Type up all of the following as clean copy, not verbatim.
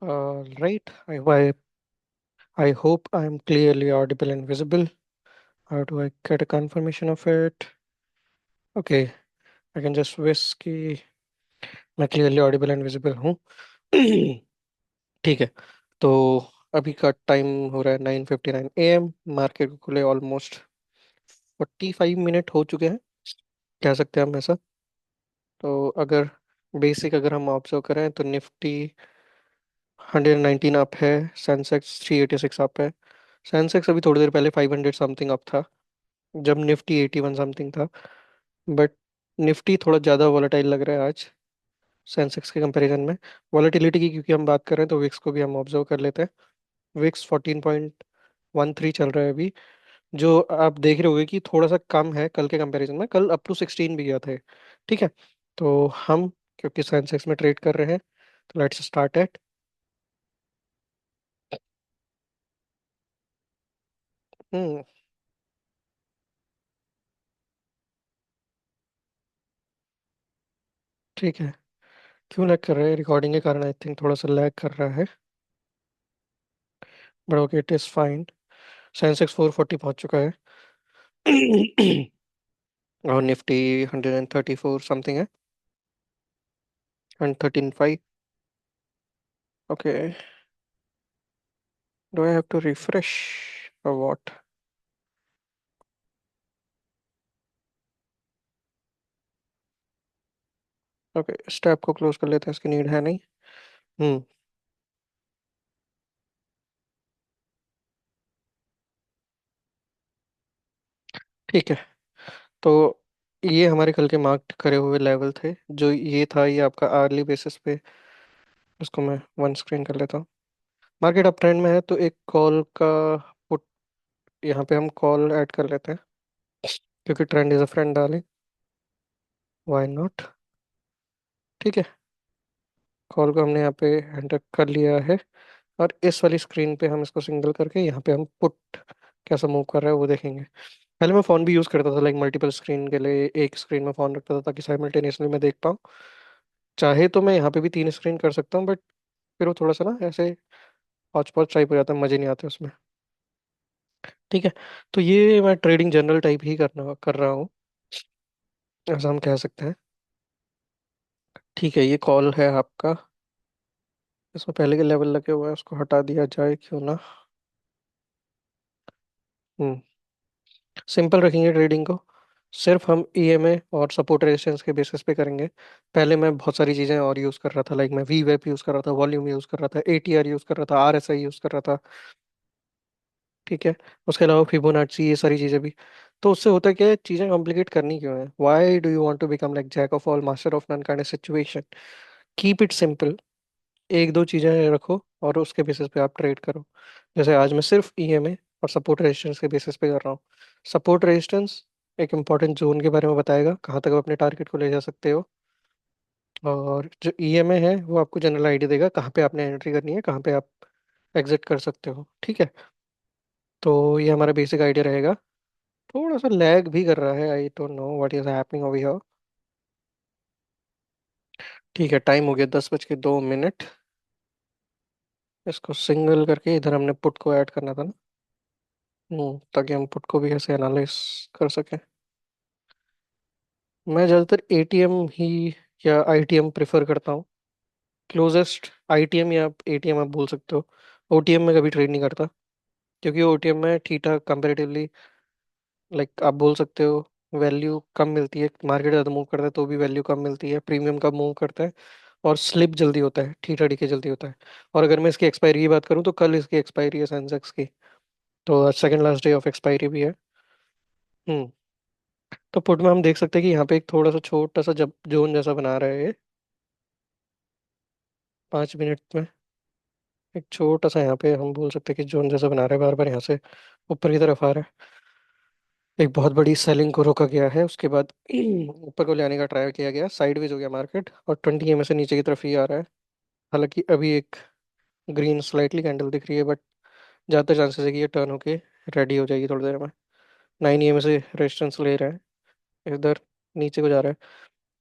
Right. I hope I'm clearly audible and visible. How do I get a confirmation of it? Okay, I can just whisk कि मैं clearly audible and visible हूँ. ठीक है. तो अभी का time हो रहा है 9:59 AM. मार्केट को खुले ऑलमोस्ट 45 मिनट हो चुके हैं, कह सकते हैं हम ऐसा. तो अगर हम ऑब्जर्व करें तो निफ्टी 119 अप है. सेंसेक्स 386 अप है. सेंसेक्स अभी थोड़ी देर पहले 500 समथिंग अप था जब निफ्टी 81 समथिंग था. बट निफ्टी थोड़ा ज़्यादा वॉलेटाइल लग रहा है आज सेंसेक्स के कंपैरिजन में. वॉलेटिलिटी की क्योंकि हम बात कर रहे हैं तो विक्स को भी हम ऑब्जर्व कर लेते हैं. विक्स 14.13 चल रहा है अभी, जो आप देख रहे होगे कि थोड़ा सा कम है कल के कंपैरिजन में. कल अप टू 16 भी गया था. ठीक है. तो हम क्योंकि सेंसेक्स में ट्रेड कर रहे हैं तो लेट्स स्टार्ट एट. हम्म. ठीक है. क्यों लैग कर रहा है? रिकॉर्डिंग के कारण आई थिंक थोड़ा सा लैग कर रहा है. But okay, it is fine. Sensex 440 पहुंच चुका है. और निफ्टी 134 समथिंग है. 113.5. Okay. Do I have to refresh और व्हाट? ओके, इस टैब को क्लोज कर लेते हैं, इसकी नीड है नहीं. हम्म. ठीक है. तो ये हमारे कल के मार्क करे हुए लेवल थे. जो ये था ये आपका आर्ली बेसिस पे. इसको मैं वन स्क्रीन कर लेता हूँ. मार्केट अप ट्रेंड में है तो एक कॉल का पुट यहाँ पे हम कॉल ऐड कर लेते हैं क्योंकि trend is a friend darling. Why not. ठीक है. कॉल को हमने यहाँ पे एंटर कर लिया है. और इस वाली स्क्रीन पे हम इसको सिंगल करके यहाँ पे हम पुट कैसा मूव कर रहा है वो देखेंगे. पहले मैं फ़ोन भी यूज़ करता था, लाइक मल्टीपल स्क्रीन के लिए एक स्क्रीन में फ़ोन रखता था ताकि साइमल्टेनियसली मैं देख पाऊँ. चाहे तो मैं यहाँ पे भी 3 स्क्रीन कर सकता हूँ, बट फिर वो थोड़ा सा ना ऐसे हौच पौच टाइप हो जाता है, मज़े नहीं आते उसमें. ठीक है. तो ये मैं ट्रेडिंग जनरल टाइप ही करना कर रहा हूँ, ऐसा हम कह सकते हैं. ठीक है. ये कॉल है आपका. इसमें पहले के लेवल लगे हुए हैं, उसको हटा दिया जाए क्यों ना. हम्म. सिंपल रखेंगे ट्रेडिंग को. सिर्फ हम ईएमए और सपोर्ट रेजिस्टेंस के बेसिस पे करेंगे. पहले मैं बहुत सारी चीज़ें और यूज़ कर रहा था, लाइक मैं वी वेप यूज़ कर रहा था, वॉल्यूम यूज़ कर रहा था, एटीआर यूज़ कर रहा था, आरएसआई यूज़ कर रहा था. ठीक है. उसके अलावा फिबोनाची, ये सारी चीज़ें भी. तो उससे होता क्या है, चीज़ें कॉम्प्लिकेट करनी क्यों है? Why do you want to become like jack of all master of none kind of situation? Keep it simple. एक दो चीज़ें रखो और उसके बेसिस पे आप ट्रेड करो. जैसे आज मैं सिर्फ ईएमए और सपोर्ट रेजिस्टेंस के बेसिस पे कर रहा हूँ. सपोर्ट रेजिस्टेंस एक इंपॉर्टेंट जोन के बारे में बताएगा, कहाँ तक आप अपने टारगेट को ले जा सकते हो. और जो ईएमए है वो आपको जनरल आइडिया देगा कहाँ पे आपने एंट्री करनी है, कहाँ पे आप एग्जिट कर सकते हो. ठीक है. तो ये हमारा बेसिक आइडिया रहेगा. थोड़ा सा लैग भी कर रहा है, I don't know what is happening over here. ठीक है. टाइम हो गया 10:02. इसको सिंगल करके इधर हमने पुट को ऐड करना था ना. ताकि हम पुट को भी ऐसे एनालाइज कर सकें. मैं ज़्यादातर एटीएम ही या आईटीएम प्रेफर करता हूँ. क्लोजेस्ट आईटीएम या एटीएम आप बोल सकते हो. ओटीएम में कभी ट्रेड नहीं करता क्योंकि ओटीएम में थीटा कंपेरेटिवली, लाइक आप बोल सकते हो, वैल्यू कम मिलती है. मार्केट ज़्यादा मूव करता है तो भी वैल्यू कम मिलती है. प्रीमियम कम मूव करता है और स्लिप जल्दी होता है, थीटा डीके जल्दी होता है. और अगर मैं इसकी एक्सपायरी की बात करूँ तो कल इसकी एक्सपायरी है सेंसेक्स की. तो आज second last day of expiry भी है. हम्म. तो पुट में हम देख सकते हैं कि यहाँ पे एक थोड़ा सा छोटा सा जब जोन जैसा बना रहा है ये 5 मिनट में. एक छोटा सा यहाँ पे हम बोल सकते हैं कि जोन जैसा बना रहा है, बार बार यहाँ से ऊपर की तरफ आ रहा है. एक बहुत बड़ी सेलिंग को रोका गया है, उसके बाद ऊपर को ले आने का ट्राई किया गया, साइडवेज हो गया मार्केट और 20 EMA से नीचे की तरफ ही आ रहा है. हालांकि अभी एक ग्रीन स्लाइटली कैंडल दिख रही है, बट ज़्यादा चांसेस है कि ये टर्न होके रेडी हो जाएगी थोड़ी देर में. 9 EMA से रेजिस्टेंस ले रहा है, इधर नीचे को जा रहा है.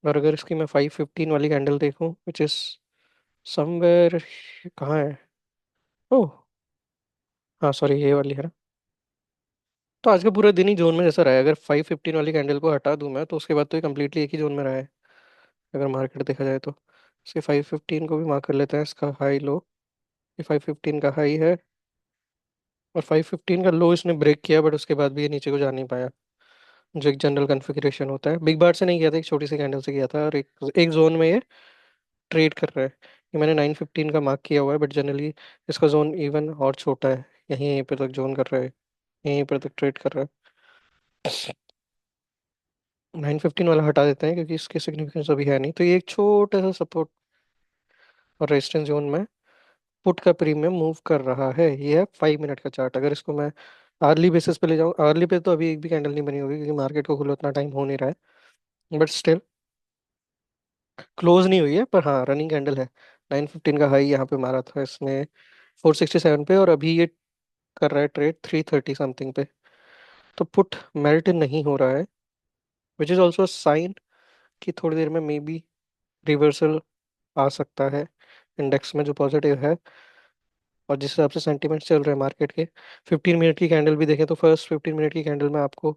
और अगर इसकी मैं 515 वाली कैंडल देखूं विच इज़ समवेयर। कहाँ है? ओह, हाँ सॉरी, ये वाली है ना। तो आज का पूरा दिन ही जोन में जैसा रहा है। अगर 515 वाली कैंडल को हटा दूं मैं, तो उसके बाद तो ये कम्प्लीटली एक ही जोन में रहा है। अगर मार्केट देखा जाए तो इसके 515 को भी मार्क कर लेते हैं, इसका हाई लो। ये 515 का हाई है, और 515 का लो इसने ब्रेक किया, बट उसके बाद भी ये नीचे को जा नहीं पाया। जो एक जनरल कन्फिग्रेशन होता है, बिग बार से नहीं किया था, एक छोटी सी कैंडल से किया था, और एक एक जोन में ये ट्रेड कर रहा है। ये मैंने 915 का मार्क किया हुआ है, बट जनरली इसका जोन इवन और छोटा है। यहीं यहीं पे तक जोन कर रहा है, यहीं पर तक ट्रेड कर रहा है। 915 वाला हटा देते हैं क्योंकि इसके सिग्निफिकेंस अभी है नहीं। तो ये एक छोटा सा सपोर्ट और रेजिस्टेंस जोन में पुट का प्रीमियम मूव कर रहा है। ये है 5 मिनट का चार्ट। अगर इसको मैं आर्ली बेसिस पे ले जाऊँ, आर्ली पे तो अभी एक भी कैंडल नहीं बनी होगी क्योंकि मार्केट को खुले उतना टाइम हो नहीं रहा है, बट स्टिल क्लोज नहीं हुई है, पर हाँ रनिंग कैंडल है। 915 का हाई यहाँ पे मारा था इसने 467 पे, और अभी ये कर रहा है ट्रेड 330 समथिंग पे। तो पुट मेल्ट नहीं हो रहा है, विच इज ऑल्सो साइन कि थोड़ी देर में मे बी रिवर्सल आ सकता है इंडेक्स में, जो पॉजिटिव है। और जिस हिसाब से सेंटीमेंट चल रहे हैं मार्केट के, 15 मिनट की कैंडल भी देखें तो फर्स्ट 15 मिनट की कैंडल में आपको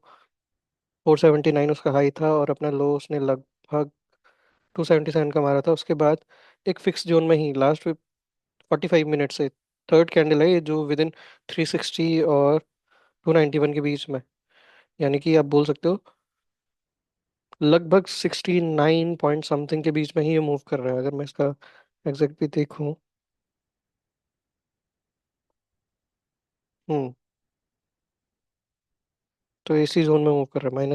479 उसका हाई था, और अपना लो उसने लगभग 277 का मारा था। उसके बाद एक फिक्स जोन में ही लास्ट 45 मिनट से थर्ड कैंडल है ये, जो विद इन 360 और 291 के बीच में, यानी कि आप बोल सकते हो लगभग 69 पॉइंट समथिंग के बीच में ही ये मूव कर रहा है। अगर मैं इसका एग्जैक्ट भी देखूं, हम्म, तो इसी जोन में मूव कर रहा है।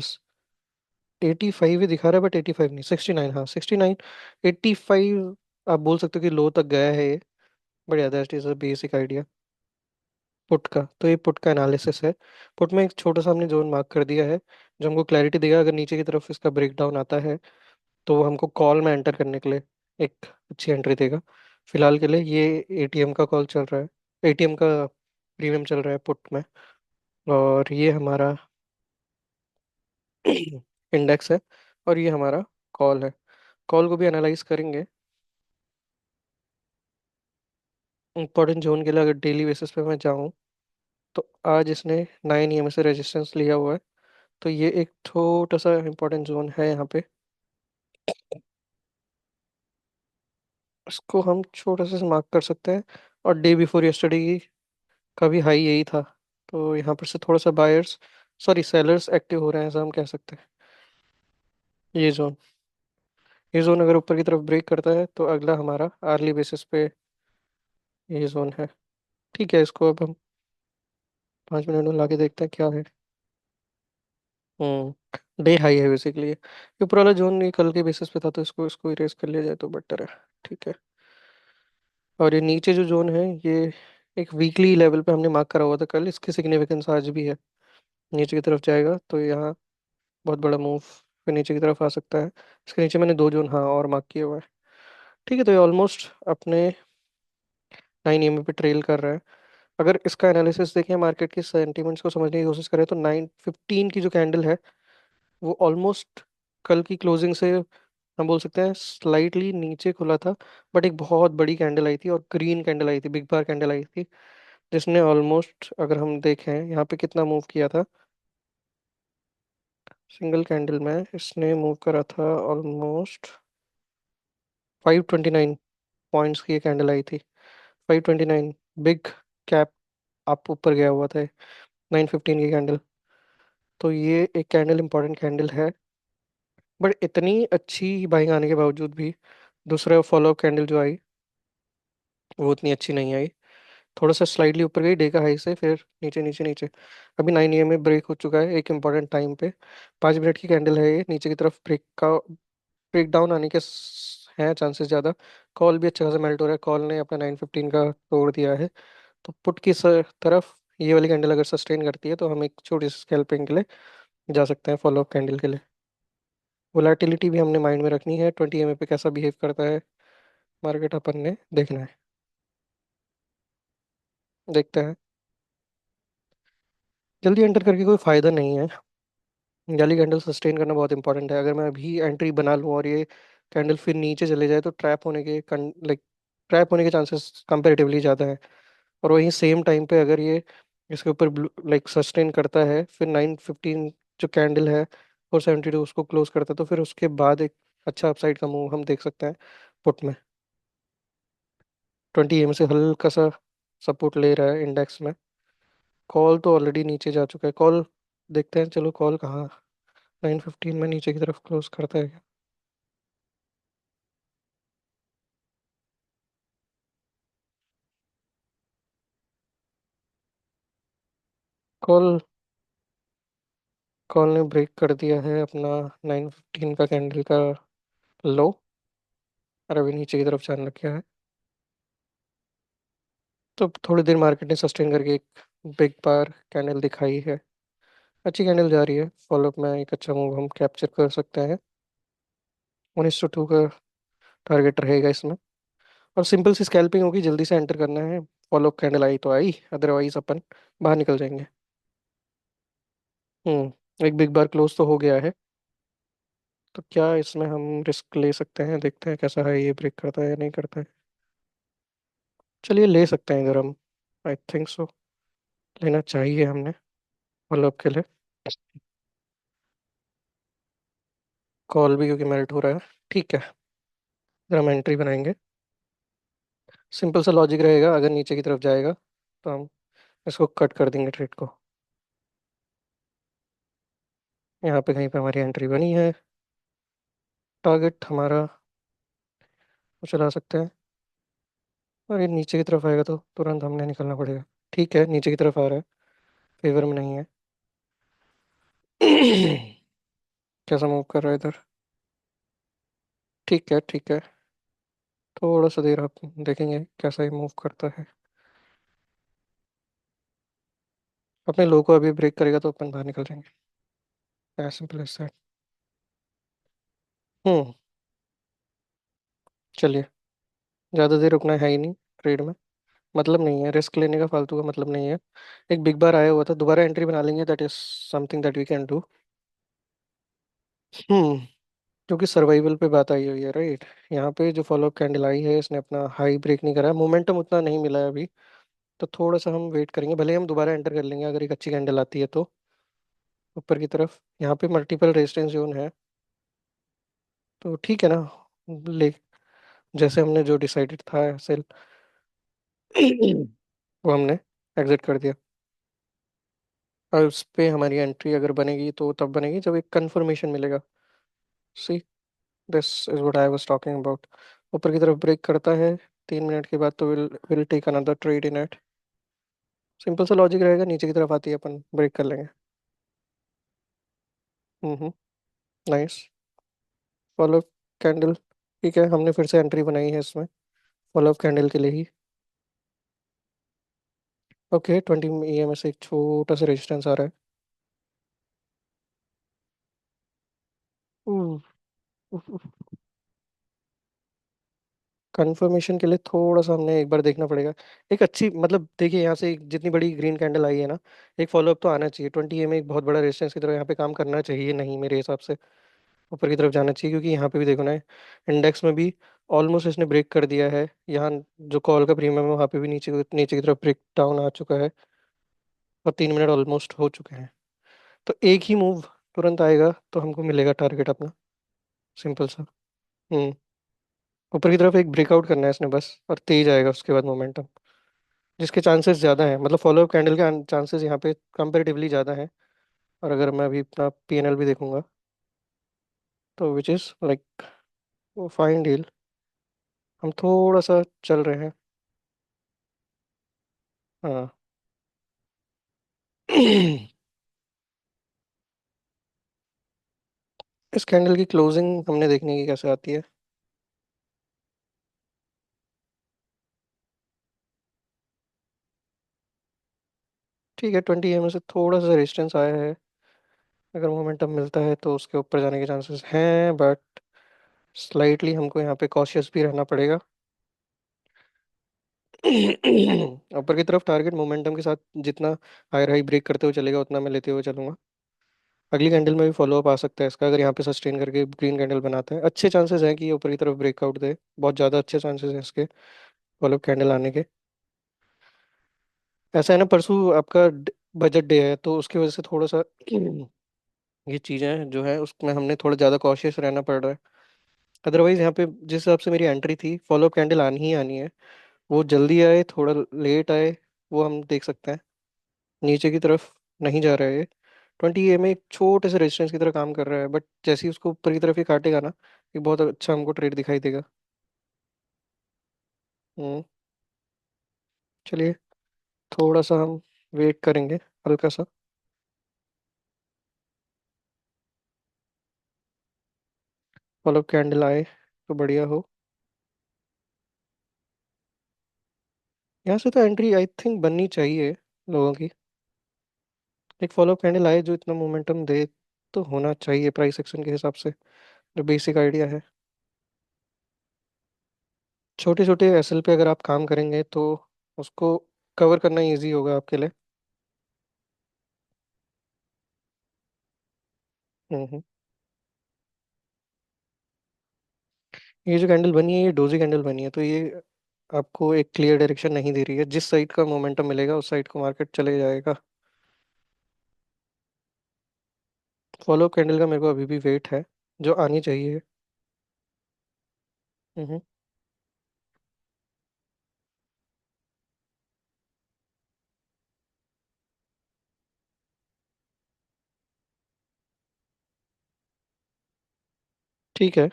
-85 ही दिखा रहा है, बट 85 नहीं, 69, हाँ 69, 85। आप बोल सकते हो कि लो तक गया है ये। बढ़िया, that is a basic idea put का। तो ये पुट का एनालिसिस है। पुट में एक छोटा सा हमने जोन मार्क कर दिया है, जो हमको क्लैरिटी देगा अगर नीचे की तरफ इसका ब्रेकडाउन आता है, तो वो हमको कॉल में एंटर करने के लिए एक अच्छी एंट्री देगा। फिलहाल के लिए ये एटीएम का कॉल चल रहा है, एटीएम का प्रीमियम चल रहा है पुट में। और ये हमारा इंडेक्स है, और ये हमारा कॉल है। कॉल को भी एनालाइज करेंगे इंपॉर्टेंट जोन के लिए। अगर डेली बेसिस पे मैं जाऊँ, तो आज इसने 9 EM से रेजिस्टेंस लिया हुआ है। तो ये एक छोटा सा इंपॉर्टेंट जोन है यहाँ पे। इसको हम छोटा सा मार्क कर सकते हैं। और डे बिफोर यस्टरडे की का भी हाई यही था। तो यहाँ पर से थोड़ा सा बायर्स, सॉरी सेलर्स एक्टिव हो रहे हैं, ऐसा हम कह सकते हैं। ये जोन, ये जोन अगर ऊपर की तरफ ब्रेक करता है, तो अगला हमारा आर्ली बेसिस पे ये जोन है। ठीक है, इसको अब हम 5 मिनट में ला के देखते हैं क्या है। डे हाई है बेसिकली ये। ऊपर वाला जोन ये कल के बेसिस पे था, तो इसको इसको इरेज कर लिया जाए तो बेटर है। ठीक है। और ये नीचे जो जोन है, ये एक वीकली लेवल पे हमने मार्क करा हुआ था कल, इसकी सिग्निफिकेंस आज भी है। नीचे की तरफ जाएगा तो यहाँ बहुत बड़ा मूव फिर नीचे की तरफ आ सकता है। इसके नीचे मैंने दो जोन हाँ और मार्क किए हुआ है। ठीक है, तो ये ऑलमोस्ट अपने 9 EM पे ट्रेल कर रहा है। अगर इसका एनालिसिस देखें, मार्केट के सेंटीमेंट्स को समझने की कोशिश करें, तो 915 की जो कैंडल है, वो ऑलमोस्ट कल की क्लोजिंग से हम बोल सकते हैं स्लाइटली नीचे खुला था। बट एक बहुत बड़ी कैंडल आई थी, और ग्रीन कैंडल आई थी, बिग बार कैंडल आई थी, जिसने ऑलमोस्ट, अगर हम देखें यहाँ पे कितना मूव किया था, सिंगल कैंडल में इसने मूव करा था ऑलमोस्ट 529 पॉइंट्स की ये कैंडल आई थी। 529 बिग कैप अप ऊपर गया हुआ था 915 की कैंडल। तो ये एक कैंडल इंपॉर्टेंट कैंडल है, बट इतनी अच्छी बाइंग आने के बावजूद भी दूसरा फॉलो कैंडल जो आई, वो उतनी अच्छी नहीं आई। थोड़ा सा स्लाइडली ऊपर गई डे का हाई से, फिर नीचे नीचे नीचे। अभी 9 EM में ब्रेक हो चुका है एक इंपॉर्टेंट टाइम पे। 5 मिनट की कैंडल है ये, नीचे की तरफ ब्रेक डाउन आने के हैं चांसेस ज़्यादा। कॉल भी अच्छा खासा मेल्ट हो रहा है, कॉल ने अपना 915 का तोड़ दिया है। तो पुट की तरफ ये वाली कैंडल अगर सस्टेन करती है, तो हम एक छोटी सी स्कैल्पिंग के लिए जा सकते हैं, फॉलो अप कैंडल के लिए। वोलेटिलिटी भी हमने माइंड में रखनी है, 20 EM पे कैसा बिहेव करता है मार्केट, अपन ने देखना है। देखते हैं। जल्दी एंटर करके कोई फायदा नहीं है, जाली कैंडल सस्टेन करना बहुत इंपॉर्टेंट है। अगर मैं अभी एंट्री बना लूँ और ये कैंडल फिर नीचे चले जाए, तो ट्रैप होने के लाइक ट्रैप होने के चांसेस कंपेरेटिवली ज़्यादा है। और वहीं सेम टाइम पे अगर ये इसके ऊपर लाइक सस्टेन करता है, फिर 9:15 जो कैंडल है 472 उसको क्लोज करता है, तो फिर उसके बाद एक अच्छा अपसाइड का मूव हम देख सकते हैं पुट में। 20 से हल्का सा सपोर्ट ले रहा है इंडेक्स में। कॉल तो ऑलरेडी नीचे जा चुका है। कॉल देखते हैं, चलो कॉल कहाँ 9:15 में नीचे की तरफ क्लोज करता है क्या। कॉल कॉल ने ब्रेक कर दिया है अपना 9:15 का कैंडल का लो, और अभी नीचे की तरफ जाने लग गया है। तो थोड़ी देर मार्केट ने सस्टेन करके एक बिग बार कैंडल दिखाई है। अच्छी कैंडल जा रही है, फॉलोअप में एक अच्छा मूव हम कैप्चर कर सकते हैं। 1902 का टारगेट रहेगा इसमें। और सिंपल सी स्कैल्पिंग होगी, जल्दी से एंटर करना है। फॉलोअप कैंडल आई तो आई, अदरवाइज अपन बाहर निकल जाएंगे। एक बिग बार क्लोज तो हो गया है। तो क्या इसमें हम रिस्क ले सकते हैं, देखते हैं कैसा है, ये ब्रेक करता है या नहीं करता है। चलिए ले सकते हैं इधर हम। आई थिंक सो, लेना चाहिए हमने फॉलोअप के लिए। कॉल भी क्योंकि मेल्ट हो रहा है। ठीक है, इधर हम एंट्री बनाएंगे। सिंपल सा लॉजिक रहेगा, अगर नीचे की तरफ जाएगा तो हम इसको कट कर देंगे ट्रेड को। यहाँ पे कहीं पे हमारी एंट्री बनी है। टारगेट हमारा वो चला सकते हैं। और ये नीचे की तरफ आएगा तो तुरंत हमने निकलना पड़ेगा। ठीक है, नीचे की तरफ आ रहा है, फेवर में नहीं है। कैसा मूव कर रहा है इधर। ठीक है ठीक है, थोड़ा सा देर आप देखेंगे कैसा ही मूव करता है। अपने लो को अभी ब्रेक करेगा तो अपन बाहर निकल जाएंगे। As simple as that. Hmm चलिए, ज़्यादा देर रुकना है ही नहीं ट्रेड में। मतलब नहीं है रिस्क लेने का, फालतू का मतलब नहीं है। एक बिग बार आया हुआ था, दोबारा एंट्री बना लेंगे, that is something that we can do. Hmm क्योंकि सर्वाइवल पे बात आई हुई है, राइट। यहाँ पे जो फॉलोअप कैंडल आई है इसने अपना हाई ब्रेक नहीं करा है, मोमेंटम उतना नहीं मिला है अभी। तो थोड़ा सा हम वेट करेंगे, भले ही हम दोबारा एंटर कर लेंगे अगर एक अच्छी कैंडल आती है तो। ऊपर की तरफ यहाँ पे मल्टीपल रेजिस्टेंस जोन है, तो ठीक है ना। ले, जैसे हमने जो डिसाइडेड था सेल वो हमने एग्जिट कर दिया। और उस पे हमारी एंट्री अगर बनेगी तो तब बनेगी जब एक कंफर्मेशन मिलेगा। See, this is what I was talking about. ऊपर की तरफ ब्रेक करता है 3 मिनट के बाद तो will will take another trade in it. Simple सा लॉजिक रहेगा, नीचे की तरफ आती है अपन ब्रेक कर लेंगे। हम्म नाइस। फॉलो कैंडल, ठीक है, हमने फिर से एंट्री बनाई है इसमें फॉलो कैंडल के लिए ही। ओके, 20 EM से एक छोटा सा रेजिस्टेंस आ रहा है। कंफर्मेशन के लिए थोड़ा सा हमने एक बार देखना पड़ेगा। एक अच्छी मतलब देखिए, यहाँ से जितनी बड़ी ग्रीन कैंडल आई है ना, एक फॉलोअप तो आना चाहिए। 20 EM एक बहुत बड़ा रेजिस्टेंस की तरह यहाँ पे काम करना चाहिए, नहीं मेरे हिसाब से ऊपर की तरफ जाना चाहिए, क्योंकि यहाँ पे भी देखो ना इंडेक्स में भी ऑलमोस्ट इसने ब्रेक कर दिया है। यहाँ जो कॉल का प्रीमियम है वहाँ पे भी नीचे नीचे की तरफ ब्रेक डाउन आ चुका है। और 3 मिनट ऑलमोस्ट हो चुके हैं। तो एक ही मूव तुरंत आएगा तो हमको मिलेगा टारगेट अपना, सिंपल सा। हम्म ऊपर की तरफ एक ब्रेकआउट करना है इसने बस, और तेज आएगा उसके बाद मोमेंटम, जिसके चांसेस ज़्यादा हैं। मतलब फॉलोअप कैंडल के चांसेस यहाँ पे कंपेरेटिवली ज़्यादा हैं। और अगर मैं अभी अपना PNL भी देखूंगा तो which is like fine deal. हम थोड़ा सा चल रहे हैं। हाँ इस कैंडल की क्लोजिंग हमने देखने की कैसे आती है। ठीक है, 20 EM से थोड़ा सा रेजिस्टेंस आया है। अगर मोमेंटम मिलता है तो उसके ऊपर जाने के चांसेस हैं, बट स्लाइटली हमको यहाँ पे कॉशियस भी रहना पड़ेगा। ऊपर की तरफ टारगेट मोमेंटम के साथ जितना हायर हाई ब्रेक करते हुए चलेगा उतना मैं लेते हुए चलूंगा। अगली कैंडल में भी फॉलोअप आ सकता है इसका, अगर यहाँ पे सस्टेन करके ग्रीन कैंडल बनाता है अच्छे चांसेस हैं कि ये ऊपर की तरफ ब्रेकआउट दे। बहुत ज़्यादा अच्छे चांसेस हैं इसके। फॉलो कैंडल आने के। ऐसा है ना, परसों आपका बजट डे है, तो उसकी वजह से थोड़ा सा ये चीज़ें जो है उसमें हमने थोड़ा ज़्यादा कॉशियस रहना पड़ रहा है। अदरवाइज यहाँ पे जिस हिसाब से मेरी एंट्री थी, फॉलो कैंडल आनी ही आनी है। वो जल्दी आए थोड़ा लेट आए, वो हम देख सकते हैं। नीचे की तरफ नहीं जा रहा है ये। 20 EM एक छोटे से रेजिस्टेंस की तरह काम कर रहा है, बट जैसे ही उसको ऊपर की तरफ ही काटेगा ना, एक बहुत अच्छा हमको ट्रेड दिखाई देगा। हम्म। चलिए, थोड़ा सा हम वेट करेंगे, हल्का सा। फॉलो कैंडल आए तो बढ़िया हो। यहाँ से तो एंट्री आई थिंक बननी चाहिए लोगों की। एक फॉलो कैंडल आए जो इतना मोमेंटम दे, तो होना चाहिए प्राइस एक्शन के हिसाब से, जो बेसिक आइडिया है। छोटे छोटे एसएल पे अगर आप काम करेंगे तो उसको कवर करना इजी होगा आपके लिए। हम्म। ये जो कैंडल बनी है, ये डोजी कैंडल बनी है, तो ये आपको एक क्लियर डायरेक्शन नहीं दे रही है। जिस साइड का मोमेंटम मिलेगा उस साइड को मार्केट चले जाएगा। फॉलो कैंडल का मेरे को अभी भी वेट है, जो आनी चाहिए। हम्म। ठीक है,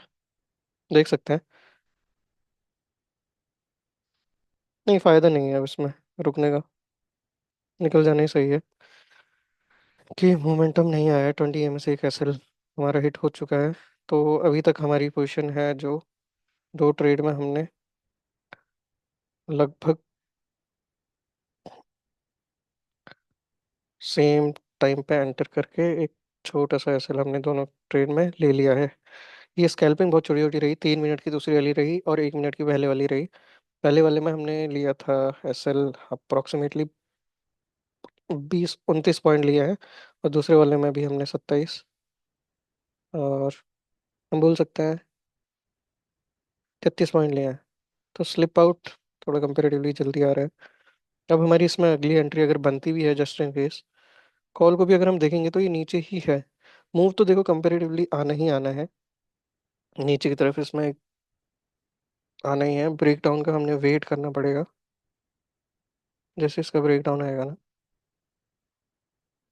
देख सकते हैं। नहीं, फायदा नहीं है अब इसमें रुकने का, निकल जाना ही सही है। कि मोमेंटम नहीं आया, 20 EM से एक एसएल हमारा हिट हो चुका है। तो अभी तक हमारी पोजीशन है जो दो ट्रेड में हमने लगभग सेम टाइम पे एंटर करके एक छोटा सा एसएल हमने दोनों ट्रेड में ले लिया है। ये स्कैल्पिंग बहुत छोटी छोटी रही, 3 मिनट की दूसरी वाली रही और 1 मिनट की पहले वाली रही। पहले वाले में हमने लिया था एसएल अप्रोक्सीमेटली 20-29 पॉइंट लिया है, और दूसरे वाले में भी हमने 27, और हम बोल सकते हैं 33 पॉइंट लिया है। तो स्लिप आउट थोड़ा कंपेरेटिवली जल्दी आ रहा है। अब हमारी इसमें अगली एंट्री अगर बनती भी है जस्ट इन केस, कॉल को भी अगर हम देखेंगे तो ये नीचे ही है। मूव तो देखो कंपेरेटिवली आना ही आना है नीचे की तरफ, इसमें आना ही है। ब्रेकडाउन का हमने वेट करना पड़ेगा। जैसे इसका ब्रेकडाउन आएगा ना,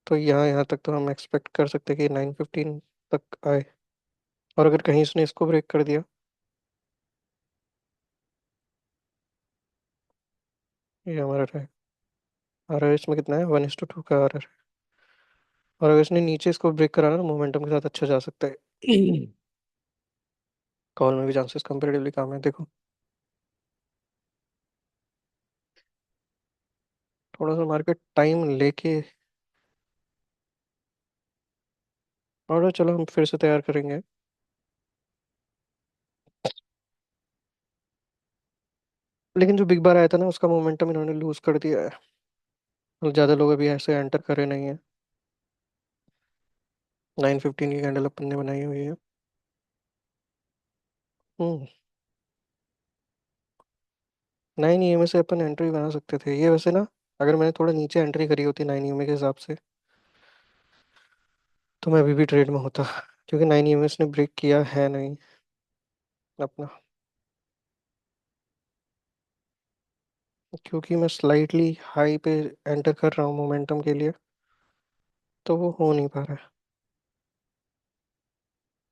तो यहाँ यहाँ तक तो हम एक्सपेक्ट कर सकते हैं कि 9:15 तक आए। और अगर कहीं इसने इसको ब्रेक कर दिया, ये हमारा रहे। आ रहा है इसमें कितना है, 1:2 का आ रहा है। और अगर इसने नीचे इसको ब्रेक कराना, तो मोमेंटम के साथ अच्छा जा सकता है। कॉल में भी चांसेस कंपेरेटिवली कम है, देखो। थोड़ा सा मार्केट टाइम लेके, और चलो हम फिर से तैयार करेंगे। लेकिन जो बिग बार आया था ना, उसका मोमेंटम इन्होंने लूज कर दिया है। मतलब ज़्यादा लोग अभी ऐसे एंटर करे नहीं है। 9:15 की कैंडल अपन ने बनाई हुई है। हम्म। 9 EM से अपन एंट्री बना सकते थे ये वैसे ना। अगर मैंने थोड़ा नीचे एंट्री करी होती 9 EM के हिसाब से, तो मैं अभी भी ट्रेड में होता। क्योंकि 9 EM ने ब्रेक किया है नहीं अपना। क्योंकि मैं स्लाइटली हाई पे एंटर कर रहा हूँ मोमेंटम के लिए, तो वो हो नहीं पा रहा है।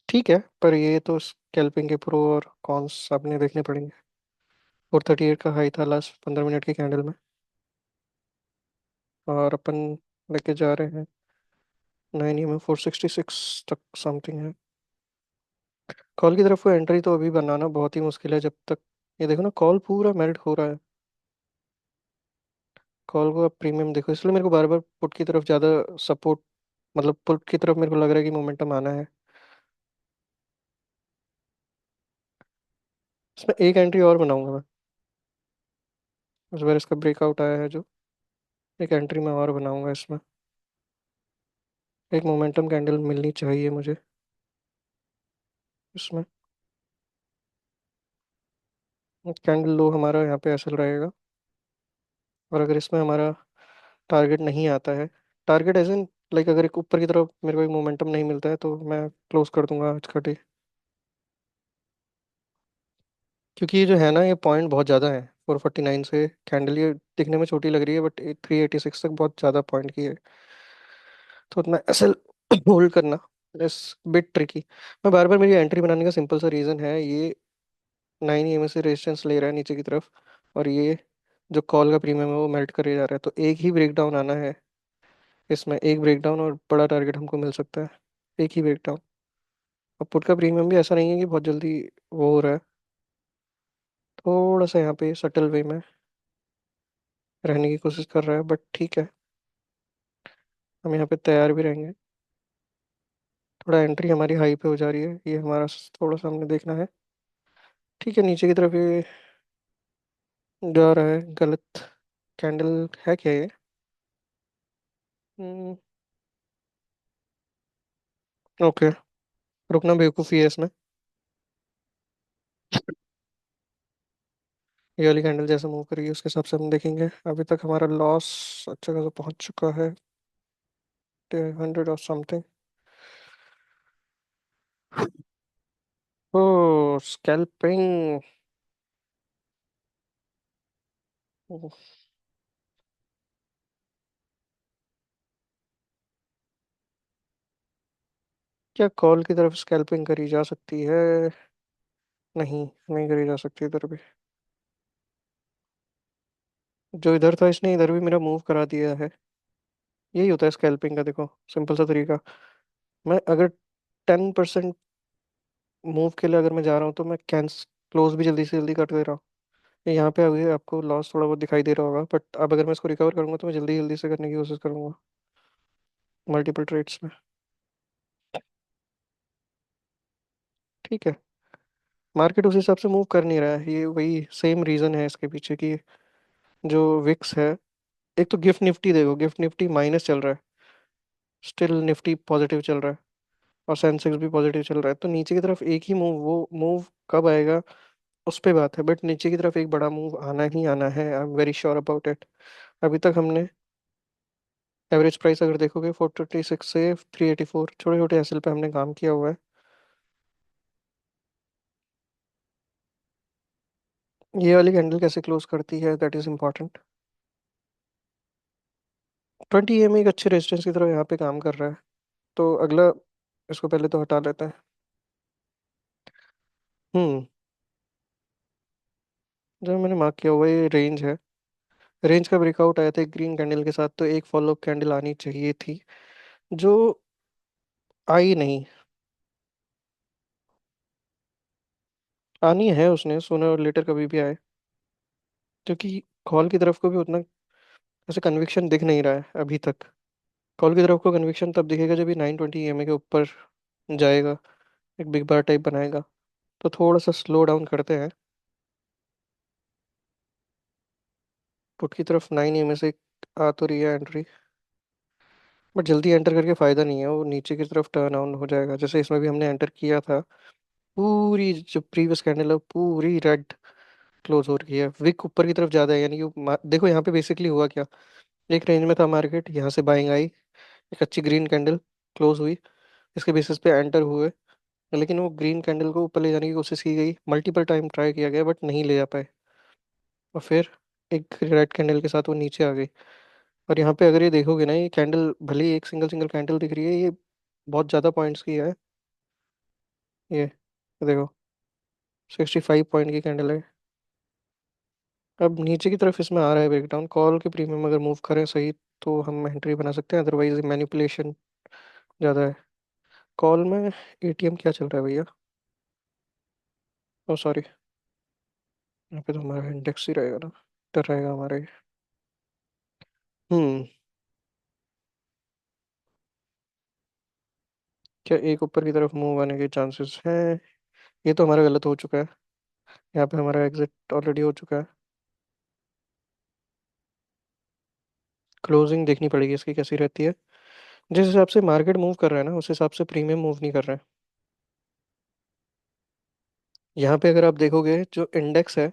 ठीक है, पर ये तो स्कैल्पिंग के प्रो और कॉन्स अपने देखने पड़ेंगे। 438 का हाई था लास्ट 15 मिनट की कैंडल में, और अपन लेके जा रहे हैं 9 EM 466 तक समथिंग है। कॉल की तरफ को एंट्री तो अभी बनाना बहुत ही मुश्किल है जब तक। ये देखो ना, कॉल पूरा मेल्ट हो रहा है। कॉल को आप प्रीमियम देखो, इसलिए मेरे को बार बार पुट की तरफ ज़्यादा सपोर्ट, मतलब पुट की तरफ मेरे को लग रहा है कि मोमेंटम आना है। इसमें एक एंट्री और बनाऊंगा मैं। इस बार इसका ब्रेकआउट आया है जो, एक एंट्री मैं और बनाऊंगा इसमें। एक मोमेंटम कैंडल मिलनी चाहिए मुझे इसमें। कैंडल लो हमारा यहाँ पे ऐसा रहेगा। और अगर इसमें हमारा टारगेट नहीं आता है, टारगेट एज इन लाइक अगर एक ऊपर की तरफ मेरे को एक मोमेंटम नहीं मिलता है तो मैं क्लोज कर दूंगा आज का डे। क्योंकि ये जो है ना, ये पॉइंट बहुत ज़्यादा है। 449 से कैंडल ये दिखने में छोटी लग रही है, बट 386 तक बहुत ज़्यादा पॉइंट की है। तो उतना ऐसे होल्ड करना इस बिट ट्रिकी। मैं बार बार, मेरी एंट्री बनाने का सिंपल सा रीज़न है ये, 9 EMA से रेजिस्टेंस ले रहा है नीचे की तरफ, और ये जो कॉल का प्रीमियम है वो मेल्ट करे जा रहा है, तो एक ही ब्रेकडाउन आना है इसमें, एक ब्रेकडाउन और बड़ा टारगेट हमको मिल सकता है। एक ही ब्रेकडाउन। और पुट का प्रीमियम भी ऐसा नहीं है कि बहुत जल्दी वो हो रहा है, थोड़ा सा यहाँ पे सटल वे में रहने की कोशिश कर रहा है, बट ठीक है। हम यहाँ पे तैयार भी रहेंगे। थोड़ा एंट्री हमारी हाई पे हो जा रही है, ये हमारा थोड़ा सा हमने देखना है। ठीक है, नीचे की तरफ ये जा रहा है गलत। कैंडल है क्या ये? ओके, रुकना बेवकूफ़ी है इसमें। ये वाली कैंडल जैसे मूव करेगी उसके हिसाब से हम देखेंगे। अभी तक हमारा लॉस अच्छा खासा पहुंच चुका है, 100 और समथिंग। ओ, स्कैल्पिंग। क्या कॉल की तरफ स्कैल्पिंग करी जा सकती है? नहीं, नहीं करी जा सकती इधर भी। जो इधर था इसने इधर भी मेरा मूव करा दिया है। यही होता है स्कैल्पिंग का, देखो सिंपल सा तरीका। मैं अगर 10% मूव के लिए अगर मैं जा रहा हूँ तो मैं कैंस क्लोज भी जल्दी से जल्दी कर दे रहा हूँ। यहाँ पे अभी आपको लॉस थोड़ा बहुत दिखाई दे रहा होगा, बट अब अगर मैं इसको रिकवर करूंगा तो मैं जल्दी जल्दी से करने की कोशिश करूंगा मल्टीपल ट्रेड्स में। ठीक है, मार्केट उस हिसाब से मूव कर नहीं रहा है, ये वही सेम रीजन है इसके पीछे की। जो विक्स है, एक तो गिफ्ट निफ्टी देखो, गिफ्ट निफ्टी माइनस चल रहा है, स्टिल निफ्टी पॉजिटिव चल रहा है, और सेंसेक्स भी पॉजिटिव चल रहा है। तो नीचे की तरफ एक ही मूव, वो मूव कब आएगा उस पे बात है, बट नीचे की तरफ एक बड़ा मूव आना ही आना है, I am very sure about it. अभी तक हमने एवरेज प्राइस अगर देखोगे 436 से 384, छोटे छोटे एसएल पे हमने काम किया हुआ है। ये वाली कैंडल कैसे क्लोज करती है, दैट इज इम्पोर्टेंट। 20 EMA एक अच्छे रेजिस्टेंस की तरफ यहाँ पे काम कर रहा है, तो अगला इसको पहले तो हटा लेते हैं। हम्म, जो मैंने मार्क किया हुआ ये रेंज है। रेंज का ब्रेकआउट आया था ग्रीन कैंडल के साथ, तो एक फॉलो कैंडल आनी चाहिए थी, जो आई नहीं। आनी है उसने, सोनर और लेटर कभी भी आए, क्योंकि कॉल की तरफ को भी उतना ऐसे कन्विक्शन दिख नहीं रहा है अभी तक। कॉल की तरफ को कन्विक्शन तब दिखेगा जब ये 920 EMA के ऊपर जाएगा, एक बिग बार टाइप बनाएगा। तो थोड़ा सा स्लो डाउन करते हैं। पुट की तरफ 9 EMA से आ तो रही है एंट्री, बट जल्दी एंटर करके फायदा नहीं है, वो नीचे की तरफ टर्न ऑन हो जाएगा। जैसे इसमें भी हमने एंटर किया था, पूरी जो प्रीवियस कैंडल है पूरी रेड क्लोज हो रही है, विक ऊपर की तरफ ज्यादा है, यानी कि देखो यहाँ पे बेसिकली हुआ क्या। एक रेंज में था मार्केट, यहाँ से बाइंग आई, एक अच्छी ग्रीन कैंडल क्लोज हुई, इसके बेसिस पे एंटर हुए। लेकिन वो ग्रीन कैंडल को ऊपर ले जाने की कोशिश की गई, मल्टीपल टाइम ट्राई किया गया, बट नहीं ले जा पाए। और फिर एक रेड कैंडल के साथ वो नीचे आ गई। और यहाँ पे अगर ये देखोगे ना, ये कैंडल भले ही एक सिंगल सिंगल कैंडल दिख रही है, ये बहुत ज़्यादा पॉइंट्स की है। ये देखो, 65 पॉइंट की कैंडल है। अब नीचे की तरफ इसमें आ रहा है ब्रेकडाउन, कॉल के प्रीमियम अगर मूव करें सही तो हम एंट्री बना सकते हैं, अदरवाइज मैनिपुलेशन ज़्यादा है। कॉल में एटीएम क्या चल रहा है भैया? ओ सॉरी, यहाँ पे तो हमारा इंडेक्स ही रहेगा ना, डर रहेगा हमारा ये। हम्म, क्या एक ऊपर की तरफ मूव आने के चांसेस हैं? ये तो हमारा गलत हो चुका है, यहाँ पे हमारा एग्जिट ऑलरेडी हो चुका है। क्लोजिंग देखनी पड़ेगी इसकी कैसी रहती है। जिस हिसाब से मार्केट मूव कर रहा है ना, उस हिसाब से प्रीमियम मूव नहीं कर रहा है। यहाँ पे अगर आप देखोगे जो इंडेक्स है,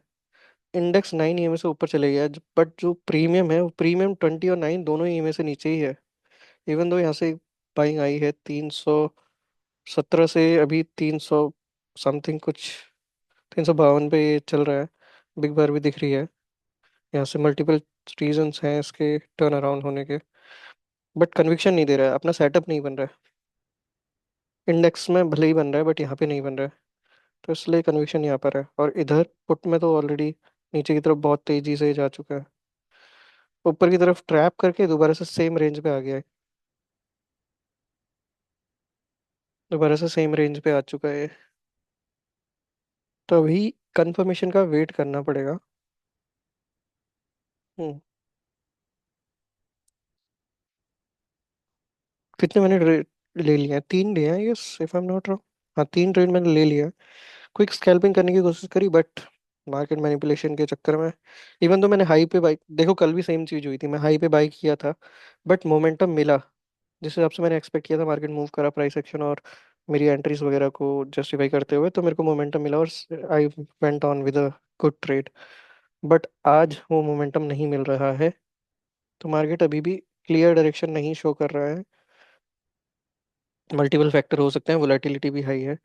इंडेक्स 9 ईएमए से ऊपर चले गया, बट जो प्रीमियम है वो प्रीमियम 20 और 9 दोनों ईएमए से नीचे ही है। इवन दो यहाँ से बाइंग आई है 317 से अभी 300 समथिंग कुछ, 352 पे ये चल रहा है। बिग बार भी दिख रही है। यहाँ से मल्टीपल रीजंस हैं इसके टर्न अराउंड होने के, बट कन्विक्शन नहीं दे रहा है, अपना सेटअप नहीं बन रहा है। इंडेक्स में भले ही बन रहा है बट यहाँ पे नहीं बन रहा है। तो इसलिए कन्विक्शन यहाँ पर है, और इधर पुट में तो ऑलरेडी नीचे की तरफ बहुत तेजी से जा चुका है। ऊपर की तरफ ट्रैप करके दोबारा से सेम रेंज पे आ गया है। दोबारा से सेम रेंज पे आ चुका है। तो अभी कंफर्मेशन का वेट करना पड़ेगा। हम्म। कितने मैंने ले लिया है? 3 लिए हैं, yes, if I am not wrong. हाँ, 3 ट्रेड मैंने ले लिया है। क्विक स्कैल्पिंग करने की कोशिश करी, बट मार्केट मैनिपुलेशन के चक्कर में, इवन तो मैंने हाई पे बाई, देखो कल भी सेम चीज हुई थी, मैं हाई पे बाई किया था बट मोमेंटम मिला। जिस हिसाब से मैंने एक्सपेक्ट किया था, मार्केट मूव करा प्राइस एक्शन और मेरी एंट्रीज वगैरह को जस्टिफाई करते हुए, तो मेरे को मोमेंटम मिला और I went on with a good trade. But आज वो मोमेंटम नहीं मिल रहा है, तो मार्केट अभी भी क्लियर डायरेक्शन नहीं शो कर रहा है। मल्टीपल फैक्टर हो सकते हैं, वोलेटिलिटी भी हाई है।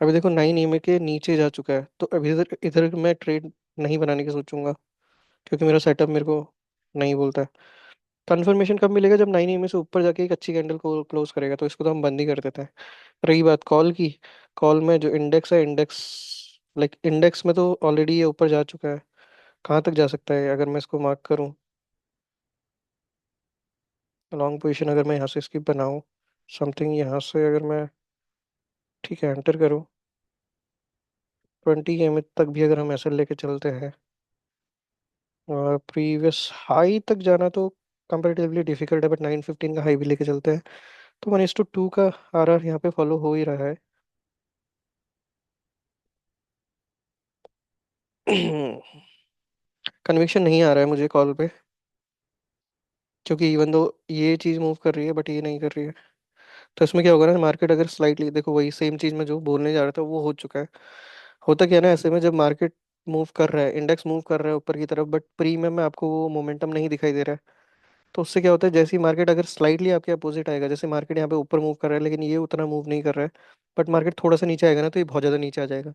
अभी देखो 9 ईएमए के नीचे जा चुका है, तो अभी इधर इधर मैं ट्रेड नहीं बनाने की सोचूंगा, क्योंकि मेरा सेटअप मेरे को नहीं बोलता है। कंफर्मेशन कब मिलेगा? जब 9 ईएमए से ऊपर जाके एक अच्छी कैंडल को क्लोज करेगा, तो इसको तो हम बंद ही कर देते हैं। रही बात कॉल की, कॉल में जो इंडेक्स है, इंडेक्स लाइक इंडेक्स में तो ऑलरेडी ये ऊपर जा चुका है। कहाँ तक जा सकता है अगर मैं इसको मार्क करूँ? लॉन्ग पोजीशन अगर मैं यहाँ से इसकी बनाऊँ, समथिंग यहाँ से अगर मैं, ठीक है, एंटर करूँ, 20 ईएमए तक भी अगर हम ऐसे लेके चलते हैं, और प्रीवियस हाई तक जाना तो कंपेरेटिवली डिफिकल्ट है, बट 915 का हाई भी लेके चलते हैं, तो 1:2 का आर यहाँ पे फॉलो हो ही रहा है। कन्विक्शन नहीं आ रहा है मुझे कॉल पे, क्योंकि इवन दो ये चीज़ मूव कर रही है बट ये नहीं कर रही है। तो इसमें क्या होगा ना, मार्केट अगर स्लाइटली, देखो वही सेम चीज़ मैं जो बोलने जा रहा था वो हो चुका है। होता क्या है ना, ऐसे में जब मार्केट मूव कर रहा है, इंडेक्स मूव कर रहा है ऊपर की तरफ, बट प्रीमियम में आपको वो मोमेंटम नहीं दिखाई दे रहा है, तो उससे क्या होता है, जैसे ही मार्केट अगर स्लाइटली आपके अपोजिट आएगा, जैसे मार्केट यहाँ पे ऊपर मूव कर रहा है लेकिन ये उतना मूव नहीं कर रहा है, बट मार्केट थोड़ा सा नीचे आएगा ना, तो ये बहुत ज़्यादा नीचे आ जाएगा।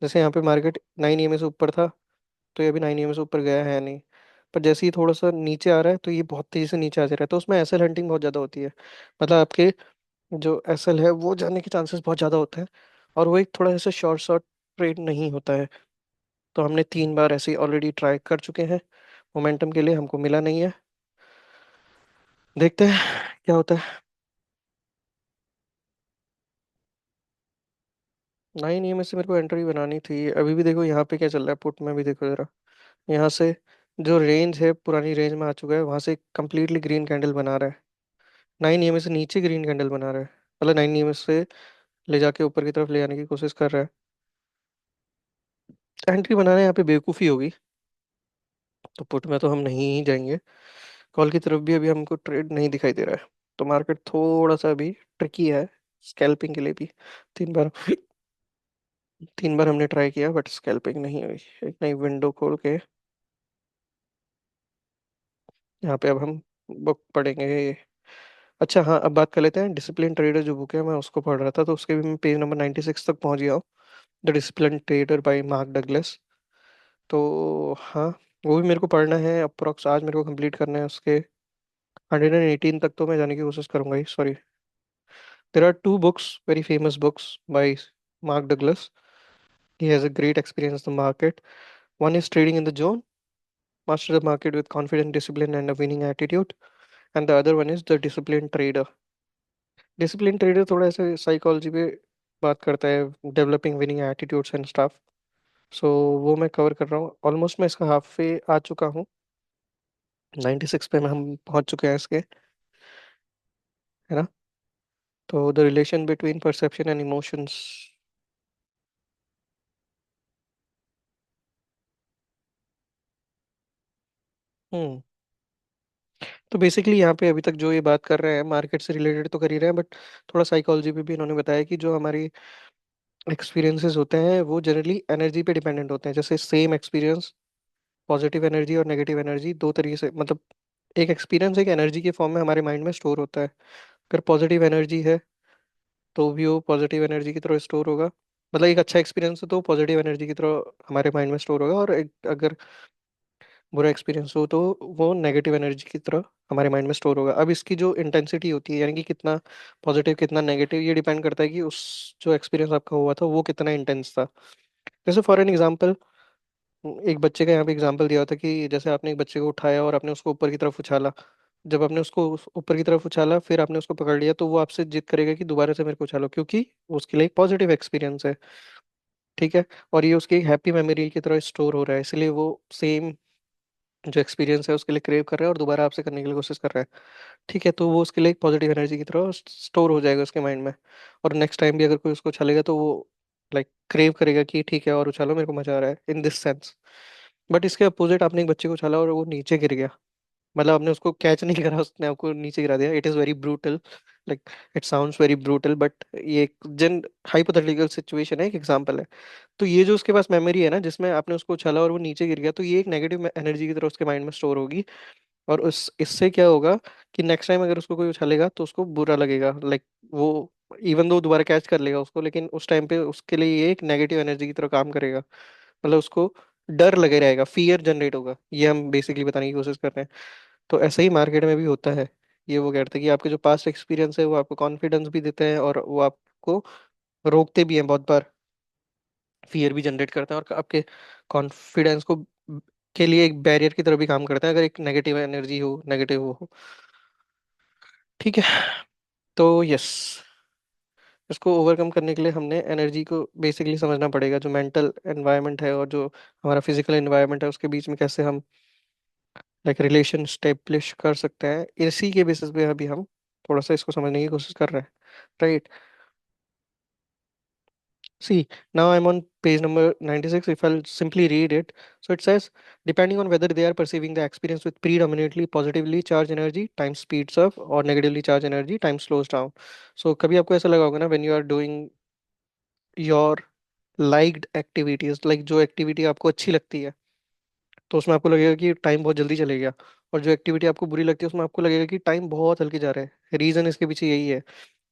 जैसे यहाँ पे मार्केट 9 ईएमए से ऊपर था, तो ये अभी 9 ईएमए से ऊपर गया है नहीं, पर जैसे ही थोड़ा सा नीचे आ रहा है तो ये बहुत तेजी से नीचे आ जा रहा है, तो उसमें एसएल हंटिंग बहुत ज़्यादा होती है। मतलब आपके जो एसएल है वो जाने के चांसेस बहुत ज़्यादा होते हैं, और वो एक थोड़ा ऐसा शॉर्ट शॉर्ट ट्रेड नहीं होता है। तो हमने 3 बार ऐसे ऑलरेडी ट्राई कर चुके हैं, मोमेंटम के लिए हमको मिला नहीं है। देखते हैं क्या होता है। 9 ईएमए से मेरे को एंट्री बनानी थी। अभी भी देखो यहाँ पे क्या चल रहा है, पुट में भी देखो जरा, यहाँ से जो रेंज है पुरानी रेंज में आ चुका है, वहां से कंप्लीटली ग्रीन कैंडल बना रहा है। 9 ईएमए से नीचे ग्रीन कैंडल बना रहा है, मतलब 9 ईएमए से ले जाके ऊपर की तरफ ले जाने की कोशिश कर रहा है। एंट्री बनाना यहाँ पे बेवकूफ़ी होगी, तो पुट में तो हम नहीं ही जाएंगे। कॉल की तरफ भी अभी हमको ट्रेड नहीं दिखाई दे रहा है, तो मार्केट थोड़ा सा अभी ट्रिकी है स्कैल्पिंग के लिए भी। 3 बार 3 बार हमने ट्राई किया बट स्कैल्पिंग नहीं हुई। एक नई विंडो खोल के यहाँ पे अब हम बुक पढ़ेंगे। अच्छा हाँ, अब बात कर लेते हैं डिसिप्लिन ट्रेडर जो बुक है, मैं उसको पढ़ रहा था, तो उसके भी मैं पेज नंबर 96 तक पहुंच गया हूँ। The discipline trader bye Mark Douglas. तो हाँ, वो भी मेरे को पढ़ना है, अप्रोक्स आज मेरे को कंप्लीट करना है उसके। 118 तक तो मैं जाने की कोशिश करूंगा ही, sorry. There are two books, very famous books by Mark Douglas. He has a great experience in the market. One is trading in the zone, master the market with confidence, discipline, and a winning attitude. And the other one is the disciplined trader. Disciplined trader थोड़ा ऐसे psychology पे बात करता है, developing winning attitudes and stuff. So वो मैं cover कर रहा हूँ ऑलमोस्ट, मैं इसका हाफ वे आ चुका हूँ। 96 पे मैं हम पहुंच चुके हैं इसके, है ना? तो the relation between perception and emotions. Hmm. तो बेसिकली यहाँ पे अभी तक जो ये बात कर रहे हैं मार्केट से रिलेटेड तो कर ही रहे हैं, बट थोड़ा साइकोलॉजी पे भी इन्होंने बताया कि जो हमारी एक्सपीरियंसेस होते हैं वो जनरली एनर्जी पे डिपेंडेंट होते हैं। जैसे सेम एक्सपीरियंस पॉजिटिव एनर्जी और नेगेटिव एनर्जी दो तरीके से, मतलब एक एक्सपीरियंस एक एनर्जी के फॉर्म में हमारे माइंड में स्टोर होता है। अगर पॉजिटिव एनर्जी है तो भी वो पॉजिटिव एनर्जी की तरह स्टोर होगा, मतलब एक अच्छा एक्सपीरियंस है तो पॉजिटिव एनर्जी की तरह हमारे माइंड में स्टोर होगा, और एक अगर बुरा एक्सपीरियंस हो तो वो नेगेटिव एनर्जी की तरह हमारे माइंड में स्टोर होगा। अब इसकी जो इंटेंसिटी होती है, यानी कि कितना पॉजिटिव कितना नेगेटिव, ये डिपेंड करता है कि उस जो एक्सपीरियंस आपका हुआ था वो कितना इंटेंस था। जैसे फॉर एन एग्जांपल, एक बच्चे का यहाँ पे एग्जांपल दिया होता कि जैसे आपने एक बच्चे को उठाया और आपने उसको ऊपर की तरफ उछाला। जब आपने उसको ऊपर की तरफ उछाला, फिर आपने उसको पकड़ लिया, तो वो आपसे जिद करेगा कि दोबारा से मेरे को उछालो, क्योंकि उसके लिए एक पॉजिटिव एक्सपीरियंस है। ठीक है, और ये उसकी एक हैप्पी मेमोरी की तरह स्टोर हो रहा है, इसलिए वो सेम जो एक्सपीरियंस है उसके लिए क्रेव कर रहा है और दोबारा आपसे करने के लिए कोशिश कर रहा है। ठीक है, तो वो उसके लिए एक पॉजिटिव एनर्जी की तरह स्टोर हो जाएगा उसके माइंड में। और नेक्स्ट टाइम भी अगर कोई उसको उछालेगा तो वो लाइक क्रेव करेगा कि ठीक है और उछालो, मेरे को मजा आ रहा है, इन दिस सेंस। बट इसके अपोजिट, आपने एक बच्चे को उछाला और वो नीचे गिर गया, मतलब आपने उसको कैच नहीं करा, उसने आपको नीचे गिरा दिया, it is very brutal. Like it sounds very brutal, but ये एक जन हाइपोथेटिकल सिचुएशन है, एक एग्जांपल है। तो ये जो उसके पास मेमोरी है ना, जिसमें आपने उसको उछाला और वो नीचे गिर गया, तो ये एक नेगेटिव एनर्जी की तरह उसके माइंड में स्टोर होगी। और उस इससे क्या होगा कि नेक्स्ट टाइम अगर उसको कोई उछालेगा तो उसको बुरा लगेगा, लाइक वो इवन दो दोबारा कैच कर लेगा उसको, लेकिन उस टाइम पे उसके लिए ये एक नेगेटिव एनर्जी की तरह काम करेगा। मतलब उसको डर लगे रहेगा, फियर जनरेट होगा, ये हम बेसिकली बताने की कोशिश कर रहे हैं। तो ऐसा ही मार्केट में भी होता है। ये वो कहते हैं कि आपके जो पास्ट एक्सपीरियंस है वो आपको कॉन्फिडेंस भी देते हैं, और वो आपको रोकते भी हैं बहुत बार, फियर भी जनरेट करते हैं, और आपके कॉन्फिडेंस को के लिए एक बैरियर की तरह भी काम करते हैं, अगर एक नेगेटिव एनर्जी हो, नेगेटिव हो। ठीक है, तो यस, इसको ओवरकम करने के लिए हमने एनर्जी को बेसिकली समझना पड़ेगा, जो मेंटल एनवायरनमेंट है और जो हमारा फिजिकल एनवायरनमेंट है उसके बीच में कैसे हम लाइक रिलेशन स्टेब्लिश कर सकते हैं, इसी के बेसिस पे अभी हम थोड़ा सा इसको समझने की कोशिश कर रहे हैं, right. See, now I'm on page number 96. If I'll simply read it, so it says, depending on whether they are perceiving the experience with predominantly positively charged energy, time speeds up, or negatively charged energy, time slows down. So कभी आपको ऐसा लगा होगा ना, when you are doing your liked activities, like जो activity आपको अच्छी लगती है, तो उसमें आपको लगेगा कि टाइम बहुत जल्दी चले गया। और जो एक्टिविटी आपको बुरी लगती है उसमें आपको लगेगा कि टाइम बहुत हल्के जा रहा है। रीजन इसके पीछे यही है।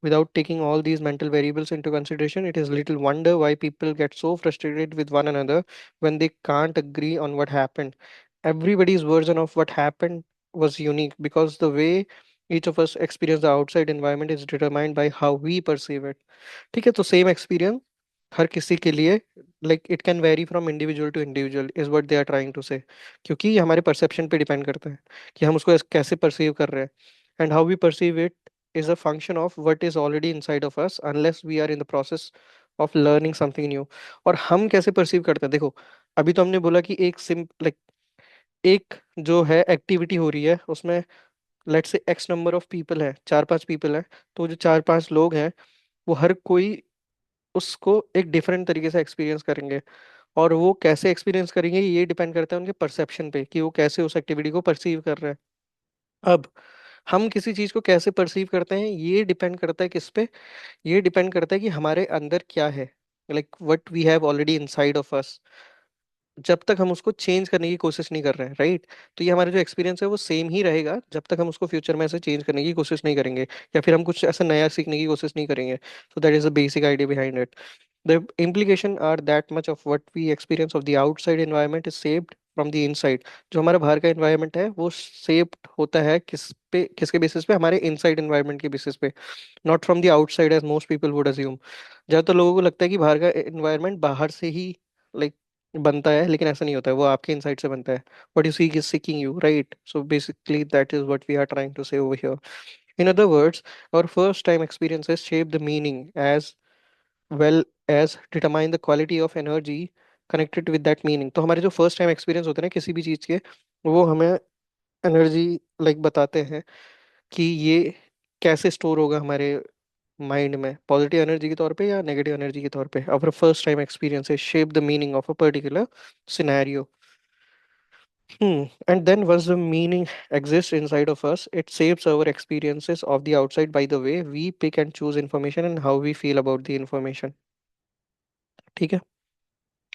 Without taking all these mental variables into consideration, it is little wonder why people get so frustrated with one another when they can't agree on what happened. Everybody's version of what happened was unique because the way each of us experience the outside environment is determined by how we perceive it. ठीक है, तो same experience हर किसी के लिए, like it can vary from individual to individual, is what they are trying to say. क्योंकि ये हमारे perception पे डिपेंड करता है कि हम उसको कैसे परसीव कर रहे हैं। And how we perceive it is a function of what is already inside of us, unless we are in the process of learning something new. और हम कैसे परसीव करते हैं, देखो, अभी तो हमने बोला कि एक सिम लाइक एक जो है एक्टिविटी हो रही है उसमें let's say x number of people है, चार पांच पीपल है, तो जो चार पांच लोग हैं वो हर कोई उसको एक डिफरेंट तरीके से एक्सपीरियंस करेंगे। और वो कैसे एक्सपीरियंस करेंगे ये डिपेंड करता है उनके परसेप्शन पे, कि वो कैसे उस एक्टिविटी को परसीव कर रहे हैं। अब हम किसी चीज को कैसे परसीव करते हैं ये डिपेंड करता है किस पे, ये डिपेंड करता है कि हमारे अंदर क्या है, like what we have already inside of us, जब तक हम उसको चेंज करने की कोशिश नहीं कर रहे हैं, राइट। तो ये हमारा जो एक्सपीरियंस है वो सेम ही रहेगा जब तक हम उसको फ्यूचर में ऐसे चेंज करने की कोशिश नहीं करेंगे, या फिर हम कुछ ऐसा नया सीखने की कोशिश नहीं करेंगे। So that is the basic idea behind it. The implication are that much of what we experience of the outside environment is shaped from the inside. जो हमारा बाहर का environment है वो shaped होता है किसके बेसिस पे, हमारे inside environment के बेसिस पे, not from the outside as most people would assume. ज्यादातर लोगों को लगता है कि बाहर का environment बाहर से ही like बनता है, लेकिन ऐसा नहीं होता है, वो आपके inside से बनता है। What you seek is seeking you, right? So basically that is what we are trying to say over here. In other words, our first time experiences shape the meaning as well as determine the quality of energy connected with that meaning। तो हमारे जो first time experience होते हैं ना किसी भी चीज़ के, वो हमें एनर्जी लाइक बताते हैं कि ये कैसे स्टोर होगा हमारे माइंड में, पॉजिटिव एनर्जी के तौर पे या नेगेटिव एनर्जी के तौर पे। our first time experiences shape the meaning of a particular scenario. And then once the meaning exists inside of us, it shapes our experiences of the outside by the way we pick and choose information and how we feel about the information। ठीक है।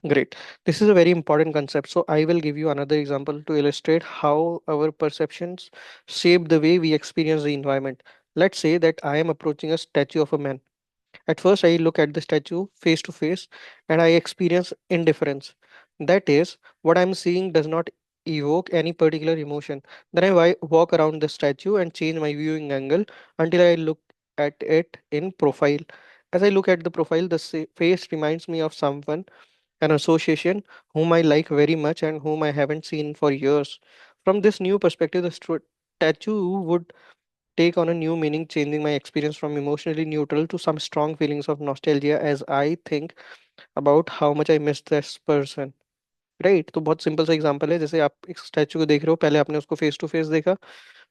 Great. This is a very important concept. So I will give you another example to illustrate how our perceptions shape the way we experience the environment. Let's say that I am approaching a statue of a man. At first, I look at the statue face to face and I experience indifference. That is, what I'm seeing does not evoke any particular emotion. Then I walk around the statue and change my viewing angle until I look at it in profile. As I look at the profile, the face reminds me of someone, an association whom I like very much and whom I haven't seen for years. From this new perspective, the statue would take on a new meaning, changing my experience from emotionally neutral to some strong feelings of nostalgia as I think about how much I miss this person. Right, तो बहुत simple सा example है, जैसे आप एक statue को देख रहे हो, पहले आपने उसको फेस टू फेस देखा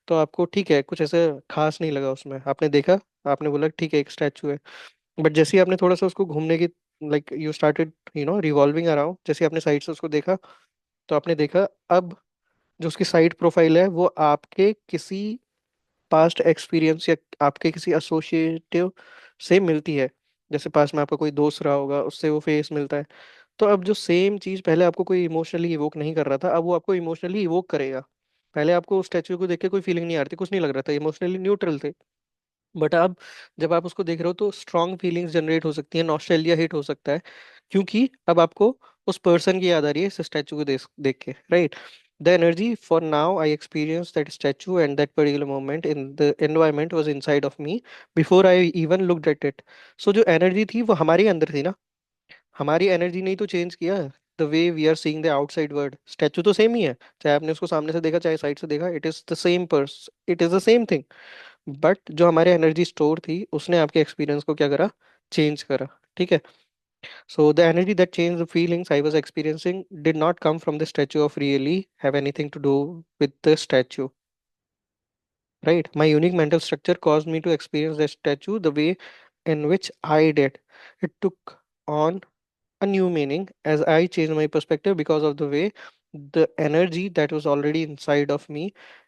तो आपको ठीक है कुछ ऐसे खास नहीं लगा उसमें, आपने देखा, आपने बोला ठीक है एक स्टैचू है। बट जैसे ही आपने थोड़ा सा उसको घूमने की, like you started revolving around, जैसे आपने साइड से उसको देखा तो आपने देखा अब जो उसकी साइड प्रोफाइल है वो आपके किसी पास्ट एक्सपीरियंस या आपके किसी एसोसिएटिव से मिलती है। जैसे पास में आपका कोई दोस्त रहा होगा, उससे वो फेस मिलता है। तो अब जो सेम चीज पहले आपको कोई इमोशनली इवोक नहीं कर रहा था, अब वो आपको इमोशनली इवोक करेगा। पहले आपको उस स्टैचू को देख के कोई फीलिंग नहीं आ रही थी, कुछ नहीं लग रहा था, इमोशनली न्यूट्रल थे। बट अब जब आप उसको देख रहे हो तो स्ट्रॉन्ग फीलिंग्स जनरेट हो सकती है, नॉस्टैल्जिया हिट हो सकता है, क्योंकि अब आपको उस पर्सन की याद आ रही है इस स्टैचू को देख देख के, right. The energy for now I experience that statue and that particular moment in the environment was inside of me before I even looked at it. So जो एनर्जी थी वो हमारे अंदर थी ना, हमारी एनर्जी नहीं तो चेंज किया the way we are seeing the outside world. Statue तो सेम ही है, चाहे आपने उसको सामने से देखा चाहे साइड से देखा, it is the same purse, it is the same thing. But जो हमारे एनर्जी स्टोर थी उसने आपके एक्सपीरियंस को क्या करा, चेंज करा। ठीक है। So the energy that change the feelings I was experiencing did not come from the statue of really have anything to do with the statue, right? My unique mental structure caused me to experience the statue the way in which I did. It took on a new meaning as I changed my perspective because of the way the energy that was already inside of me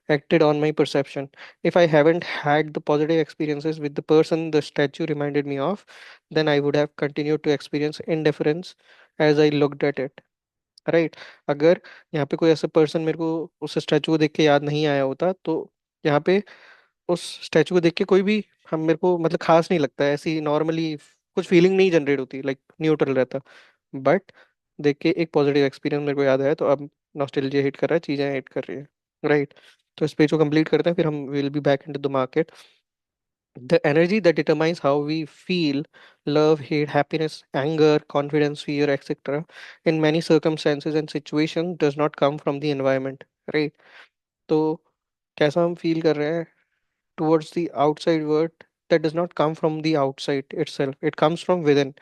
acted on my perception. If I haven't had the positive experiences with the person the statue reminded me of, then I would have continued to experience indifference as I looked at it. Right. अगर यहाँ पे कोई ऐसा person मेरे को उस statue को देख के याद नहीं आया होता तो यहाँ पे उस स्टैचू को देख के कोई भी हम मेरे को मतलब खास नहीं लगता है, ऐसी नॉर्मली कुछ फीलिंग नहीं जनरेट होती, लाइक न्यूट्रल रहता। बट देख के एक पॉजिटिव एक्सपीरियंस मेरे को याद आया तो अब नॉस्टैल्जिया हिट कर रहा है, चीजें हिट कर रही है, राइट। तो इस पेज को कंप्लीट करते हैं फिर हम will be back into the market. The energy that determines how we feel love, hate, happiness, anger, confidence, fear, etc. in many circumstances and situations does not come from the environment, right? तो कैसा हम feel कर रहे हैं towards the outside world, that does not come from the outside itself, it comes from within.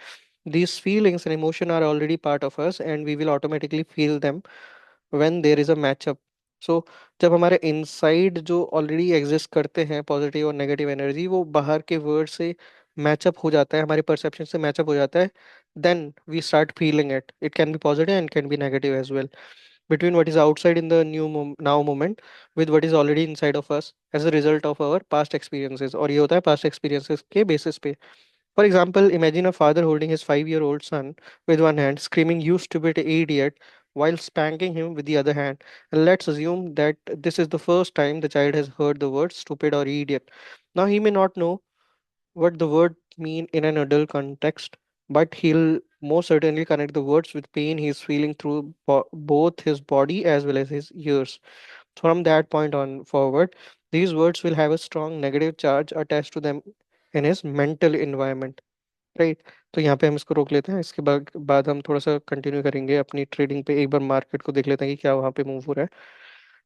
These feelings and emotion are already part of us and we will automatically feel them when there is a matchup. So जब हमारे inside जो already exist करते हैं positive और negative energy, वो बाहर के word से मैचअप हो जाता है, हमारे परसेप्शन से मैचअप हो जाता है, then we start feeling it, it can be positive and can be negative as well, between what is outside in the now moment with what is already inside of us as a result of our past experiences। और ये होता है past experiences के basis पे। For example, imagine a father holding his 5-year-old son with one hand, screaming, "You stupid idiot," while spanking him with the other hand. And let's assume that this is the first time the child has heard the words stupid or idiot. Now, he may not know what the word mean in an adult context, but he'll most certainly connect the words with pain he's feeling through both his body as well as his ears. From that point on forward, these words will have a strong negative charge attached to them in his mental environment, right. तो यहाँ पे हम इसको रोक लेते हैं, इसके बाद बाद हम थोड़ा सा कंटिन्यू करेंगे अपनी ट्रेडिंग पे, एक बार मार्केट को देख लेते हैं कि क्या वहाँ पे मूव हो रहा है।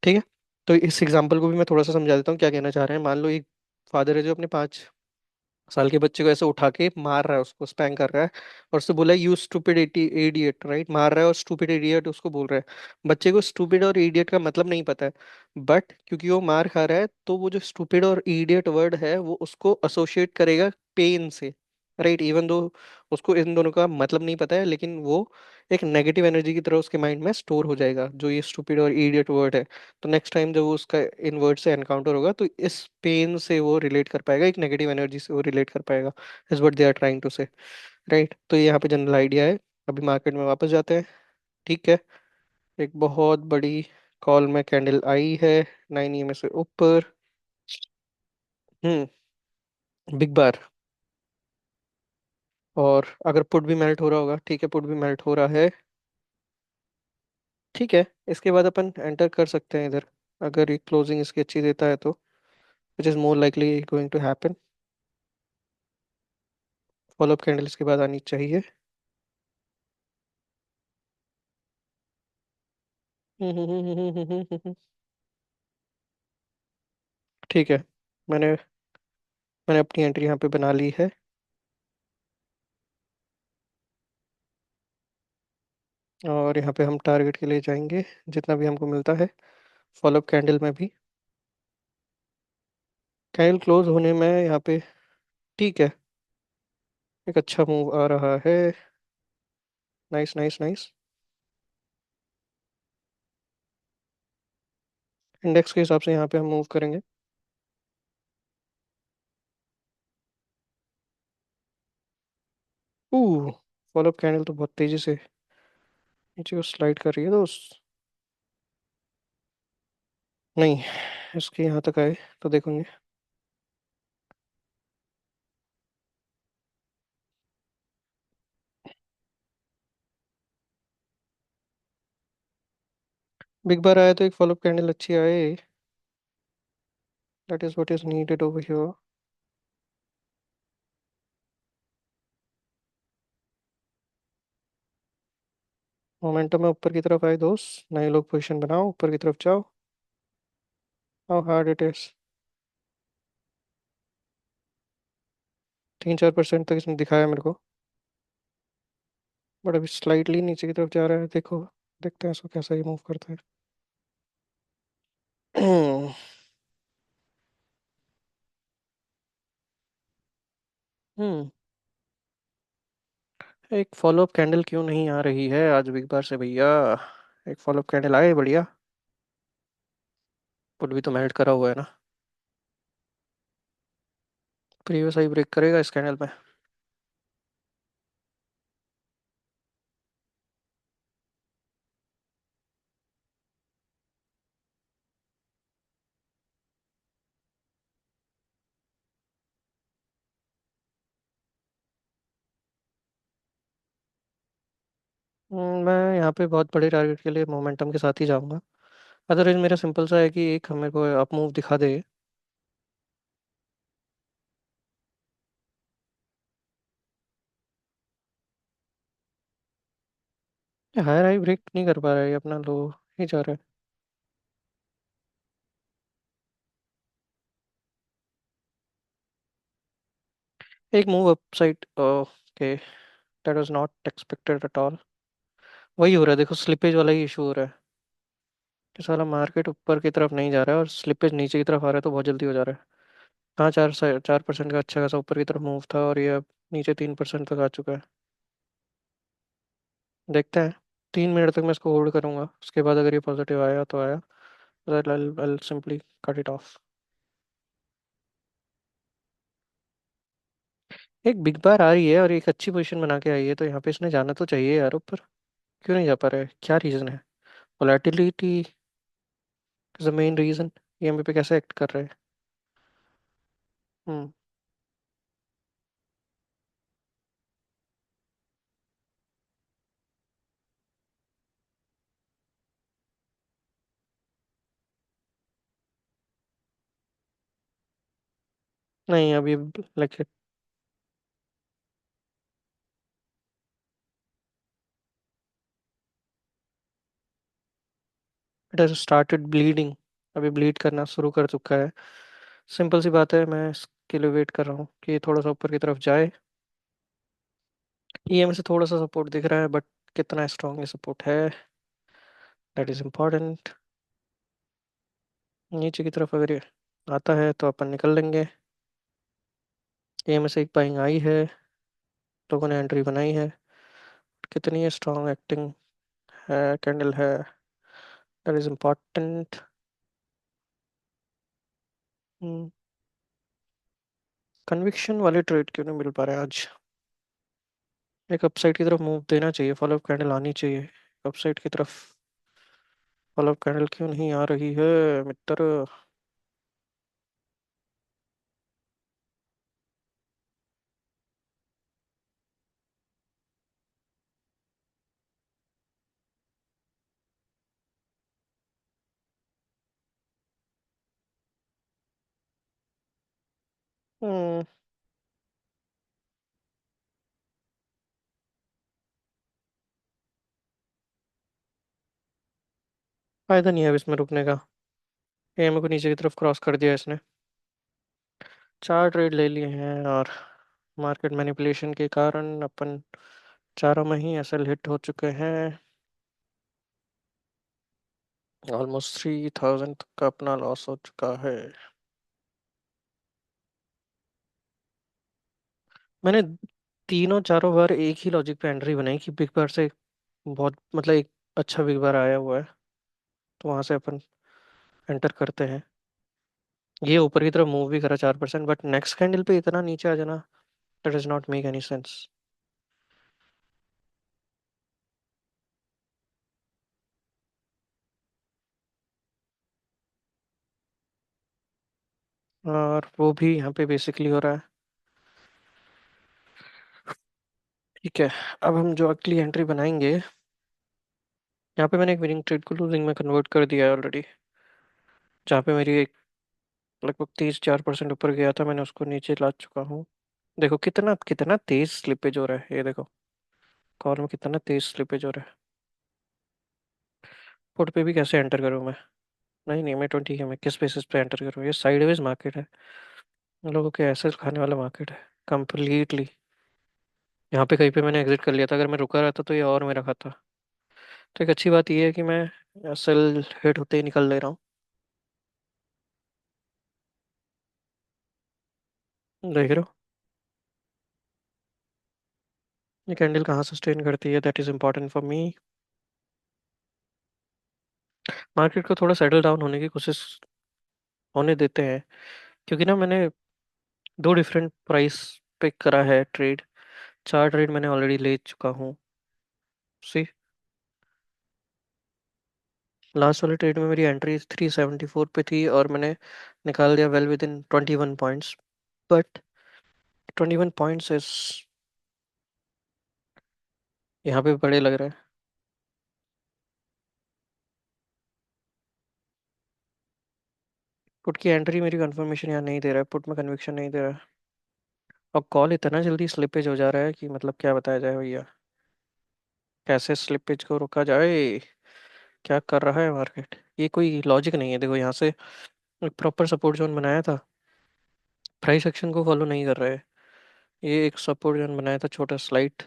ठीक है। तो इस एग्जांपल को भी मैं थोड़ा सा समझा देता हूँ क्या कहना चाह रहे हैं। मान लो एक फादर है जो अपने 5 साल के बच्चे को ऐसे उठा के मार रहा है, उसको स्पैंक कर रहा है और उससे बोला यू स्टूपिड इडियट, राइट, मार रहा है और स्टूपिड इडियट उसको बोल रहा है। बच्चे को स्टूपिड और इडियट का मतलब नहीं पता है, बट क्योंकि वो मार खा रहा है तो वो जो स्टूपिड और इडियट वर्ड है वो उसको एसोसिएट करेगा पेन से, राइट, इवन दो उसको इन दोनों का मतलब नहीं पता है, लेकिन वो एक नेगेटिव एनर्जी की तरह उसके माइंड में स्टोर हो जाएगा जो ये स्टूपिड और इडियट वर्ड है। तो नेक्स्ट टाइम जब वो उसका इन वर्ड से एनकाउंटर होगा तो इस पेन से वो रिलेट कर पाएगा, एक नेगेटिव एनर्जी से वो रिलेट कर पाएगा, is what they are trying to say, right. तो ये यहाँ पे जनरल आइडिया है। अभी मार्केट में वापस जाते हैं। ठीक है। एक बहुत बड़ी कॉल में कैंडल आई है, 9 EMA से ऊपर। हम्म। बिग बार। और अगर पुट भी मेल्ट हो रहा होगा, ठीक है, पुट भी मेल्ट हो रहा है। ठीक है। इसके बाद अपन एंटर कर सकते हैं इधर, अगर ये क्लोजिंग इसकी अच्छी देता है तो, which is more likely going to happen. Follow up candle इसके बाद आनी चाहिए। ठीक है। मैंने मैंने अपनी एंट्री यहाँ पे बना ली है। और यहाँ पे हम टारगेट के लिए जाएंगे जितना भी हमको मिलता है, फॉलोअप कैंडल में भी। कैंडल क्लोज होने में यहाँ पे, ठीक है, एक अच्छा मूव आ रहा है। Nice nice nice. इंडेक्स के हिसाब से यहाँ पे हम मूव करेंगे। फॉलोअप कैंडल तो बहुत तेजी से नीचे को स्लाइड कर रही है दोस्त। नहीं, इसके यहाँ तक आए तो देखेंगे। बिग बार आया तो एक फॉलोअप कैंडल अच्छी आए। That is what is needed over here. Momentum में ऊपर की तरफ आए दोस्त, नए लोग पोजीशन बनाओ, ऊपर की तरफ जाओ। How hard it is. 3-4% तक इसने दिखाया मेरे को, बट अभी स्लाइटली नीचे की तरफ जा रहा है। देखो, देखते हैं इसको कैसा ही मूव करता है। हम्म। एक फॉलोअप कैंडल क्यों नहीं आ रही है आज बिग बार से भैया। एक फॉलोअप कैंडल आए बढ़िया। पुट भी तो मेल्ट करा हुआ है ना। प्रीवियस हाई ब्रेक करेगा इस कैंडल में। मैं यहाँ पे बहुत बड़े टारगेट के लिए मोमेंटम के साथ ही जाऊंगा। अदरवाइज मेरा सिंपल सा है कि एक हमें को अप मूव दिखा दे। हायर हाई ब्रेक नहीं कर पा रहा है ये, अपना लो ही जा रहा है। एक move up side, okay, that was not expected at all. वही हो रहा है, देखो स्लिपेज वाला ही इशू हो रहा है कि सारा मार्केट ऊपर की तरफ नहीं जा रहा है और स्लिपेज नीचे की तरफ आ रहा है, तो बहुत जल्दी हो जा रहा है। हाँ, 4% का अच्छा खासा ऊपर की तरफ मूव था, और ये अब नीचे 3% तक आ चुका है। देखते हैं। 3 मिनट तक मैं इसको होल्ड करूंगा, उसके बाद अगर ये पॉजिटिव आया तो आया, I'll simply cut it off। एक बिग बार आ रही है और एक अच्छी पोजीशन बना के आई है, तो यहाँ पे इसने जाना तो चाहिए यार ऊपर। क्यों नहीं जा पा रहा है, क्या रीज़न है। Volatility is the main reason. EMB पे कैसे एक्ट कर रहे हैं। हम्म। नहीं, अभी like it has started bleeding. अभी ब्लीड करना शुरू कर चुका है। सिंपल सी बात है, मैं इसके लिए वेट कर रहा हूँ कि ये थोड़ा सा ऊपर की तरफ जाए। ईएमए से थोड़ा सा सपोर्ट दिख रहा है, बट कितना स्ट्रांग ये सपोर्ट है, दैट इज इम्पोर्टेंट। नीचे की तरफ अगर ये आता है तो अपन निकल लेंगे। ईएमए से एक बाइंग आई है, लोगों ने एंट्री बनाई है। कितनी स्ट्रांग एक्टिंग है, कैंडल है, दैट इज इम्पोर्टेंट। कन्विक्शन वाले ट्रेड क्यों नहीं मिल पा रहे आज। एक अपसाइड की तरफ मूव देना चाहिए, फॉलोअप कैंडल आनी चाहिए अपसाइड की तरफ। फॉलोअप कैंडल क्यों नहीं आ रही है मित्र? हम्म। फायदा नहीं है अब इसमें रुकने का। एम को नीचे की तरफ क्रॉस कर दिया इसने। चार ट्रेड ले लिए हैं और मार्केट मैनिपुलेशन के कारण अपन चारों में ही एसएल हिट हो चुके हैं। ऑलमोस्ट 3000 तक का अपना लॉस हो चुका है। मैंने तीनों चारों बार एक ही लॉजिक पे एंट्री बनाई कि बिग बार से बहुत मतलब एक अच्छा बिग बार आया हुआ है, तो वहां से अपन एंटर करते हैं। ये ऊपर की तरफ मूव भी करा 4%, बट नेक्स्ट कैंडल पे इतना नीचे आ जाना, that is not make any sense. और वो भी यहाँ पे बेसिकली हो रहा है। ठीक है, अब हम जो अगली एंट्री बनाएंगे, यहाँ पे मैंने एक विनिंग ट्रेड को लूजिंग में कन्वर्ट कर दिया है ऑलरेडी। जहाँ पे मेरी एक लगभग 34% ऊपर गया था, मैंने उसको नीचे ला चुका हूँ। देखो कितना कितना तेज स्लिपेज हो रहा है, ये देखो कॉल में कितना तेज स्लिपेज हो रहा है। पुट पे भी कैसे एंटर करूँ मैं? नहीं नहीं, मैं 20 है, मैं किस बेसिस पे एंटर करूँ? ये साइडवेज मार्केट है, इन लोगों के ऐसे खाने वाला मार्केट है कंप्लीटली। यहाँ पे कहीं पे मैंने एग्जिट कर लिया था, अगर मैं रुका रहता तो ये और मेरा खाता। तो एक अच्छी बात ये है कि मैं सेल हिट होते ही निकल ले रहा हूँ। देख रहे हो ये कैंडल कहाँ सस्टेन करती है, that is important for me. Market को थोड़ा सेटल डाउन होने की कोशिश होने देते हैं, क्योंकि ना मैंने दो डिफरेंट प्राइस पे करा है ट्रेड। चार ट्रेड मैंने ऑलरेडी ले चुका हूँ। सी, लास्ट वाले ट्रेड में मेरी एंट्री 374 पे थी और मैंने निकाल दिया well with in 21 points. But 21 points is यहाँ पे बड़े लग रहे हैं। पुट की एंट्री मेरी कंफर्मेशन यहाँ नहीं दे रहा है, पुट में कन्विक्शन नहीं दे रहा है। और कॉल इतना जल्दी स्लिपेज हो जा रहा है कि मतलब क्या बताया जाए भैया, कैसे स्लिपेज को रोका जाए? क्या कर रहा है मार्केट? ये कोई लॉजिक नहीं है। देखो यहाँ से एक प्रॉपर सपोर्ट जोन बनाया था, प्राइस एक्शन को फॉलो नहीं कर रहा है। ये एक सपोर्ट जोन बनाया था छोटा स्लाइट,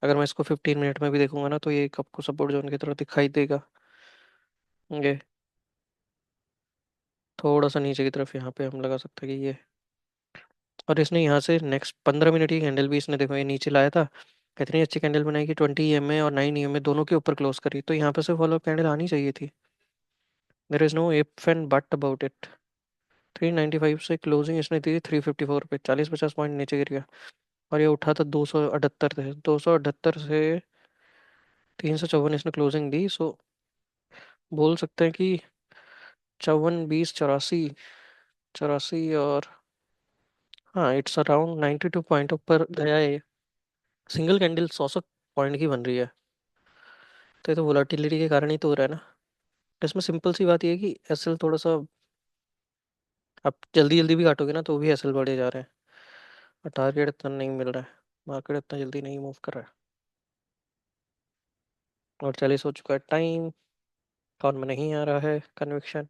अगर मैं इसको 15 मिनट में भी देखूंगा ना, तो ये एक आपको सपोर्ट जोन की तरह दिखाई देगा। ये थोड़ा सा नीचे की तरफ यहाँ पे हम लगा सकते हैं कि ये, और इसने यहाँ से नेक्स्ट 15 मिनट की कैंडल भी इसने देखो ये नीचे लाया था। इतनी अच्छी कैंडल बनाई कि 20 EMA और 9 EMA दोनों के ऊपर क्लोज करी, तो यहाँ पे से फॉलो कैंडल आनी चाहिए थी। There is know if and but about it. 395 से क्लोजिंग इसने दी 354 पे, 40-50 पॉइंट नीचे गिर गया। और ये उठा था 278 से, 278 से 354 इसने क्लोजिंग दी। सो बोल सकते हैं कि 54, 20, 84, 84 और हाँ इट्स अराउंड 92 पॉइंट ऊपर गया है। सिंगल कैंडल 100 पॉइंट की बन रही है, तो ये तो वोलाटिलिटी के कारण ही तो हो रहा है ना। इसमें सिंपल सी बात ये है कि एसएल थोड़ा सा, आप जल्दी जल्दी भी काटोगे ना तो भी एसएल बढ़े जा रहे हैं, और टारगेट इतना नहीं मिल रहा है। मार्केट इतना जल्दी नहीं मूव कर रहा है। और 40 हो चुका है टाइम, अकाउंट में नहीं आ रहा है conviction.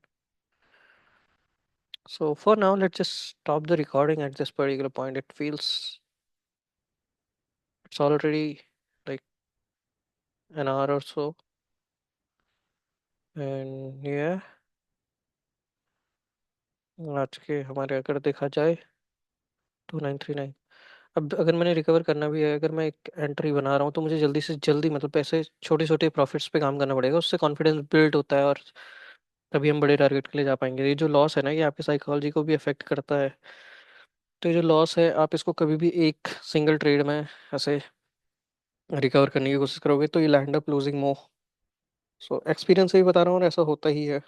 So for now, let's just stop the recording at this particular point. It feels it's already like an hour or so, and yeah, आज के हमारे अगर देखा जाए 2939। अब अगर मैंने रिकवर करना भी है, अगर मैं एक एंट्री बना रहा हूँ तो मुझे जल्दी से जल्दी मतलब पैसे छोटे छोटे प्रॉफिट्स पे काम करना पड़ेगा, उससे कॉन्फिडेंस बिल्ड होता है और तभी हम बड़े टारगेट के लिए जा पाएंगे। ये जो लॉस है ना, ये आपकी साइकोलॉजी को भी अफेक्ट करता है। तो ये जो लॉस है, आप इसको कभी भी एक सिंगल ट्रेड में ऐसे रिकवर करने की कोशिश करोगे तो you and up losing more. So experience से ही बता रहा हूँ और ऐसा होता ही है।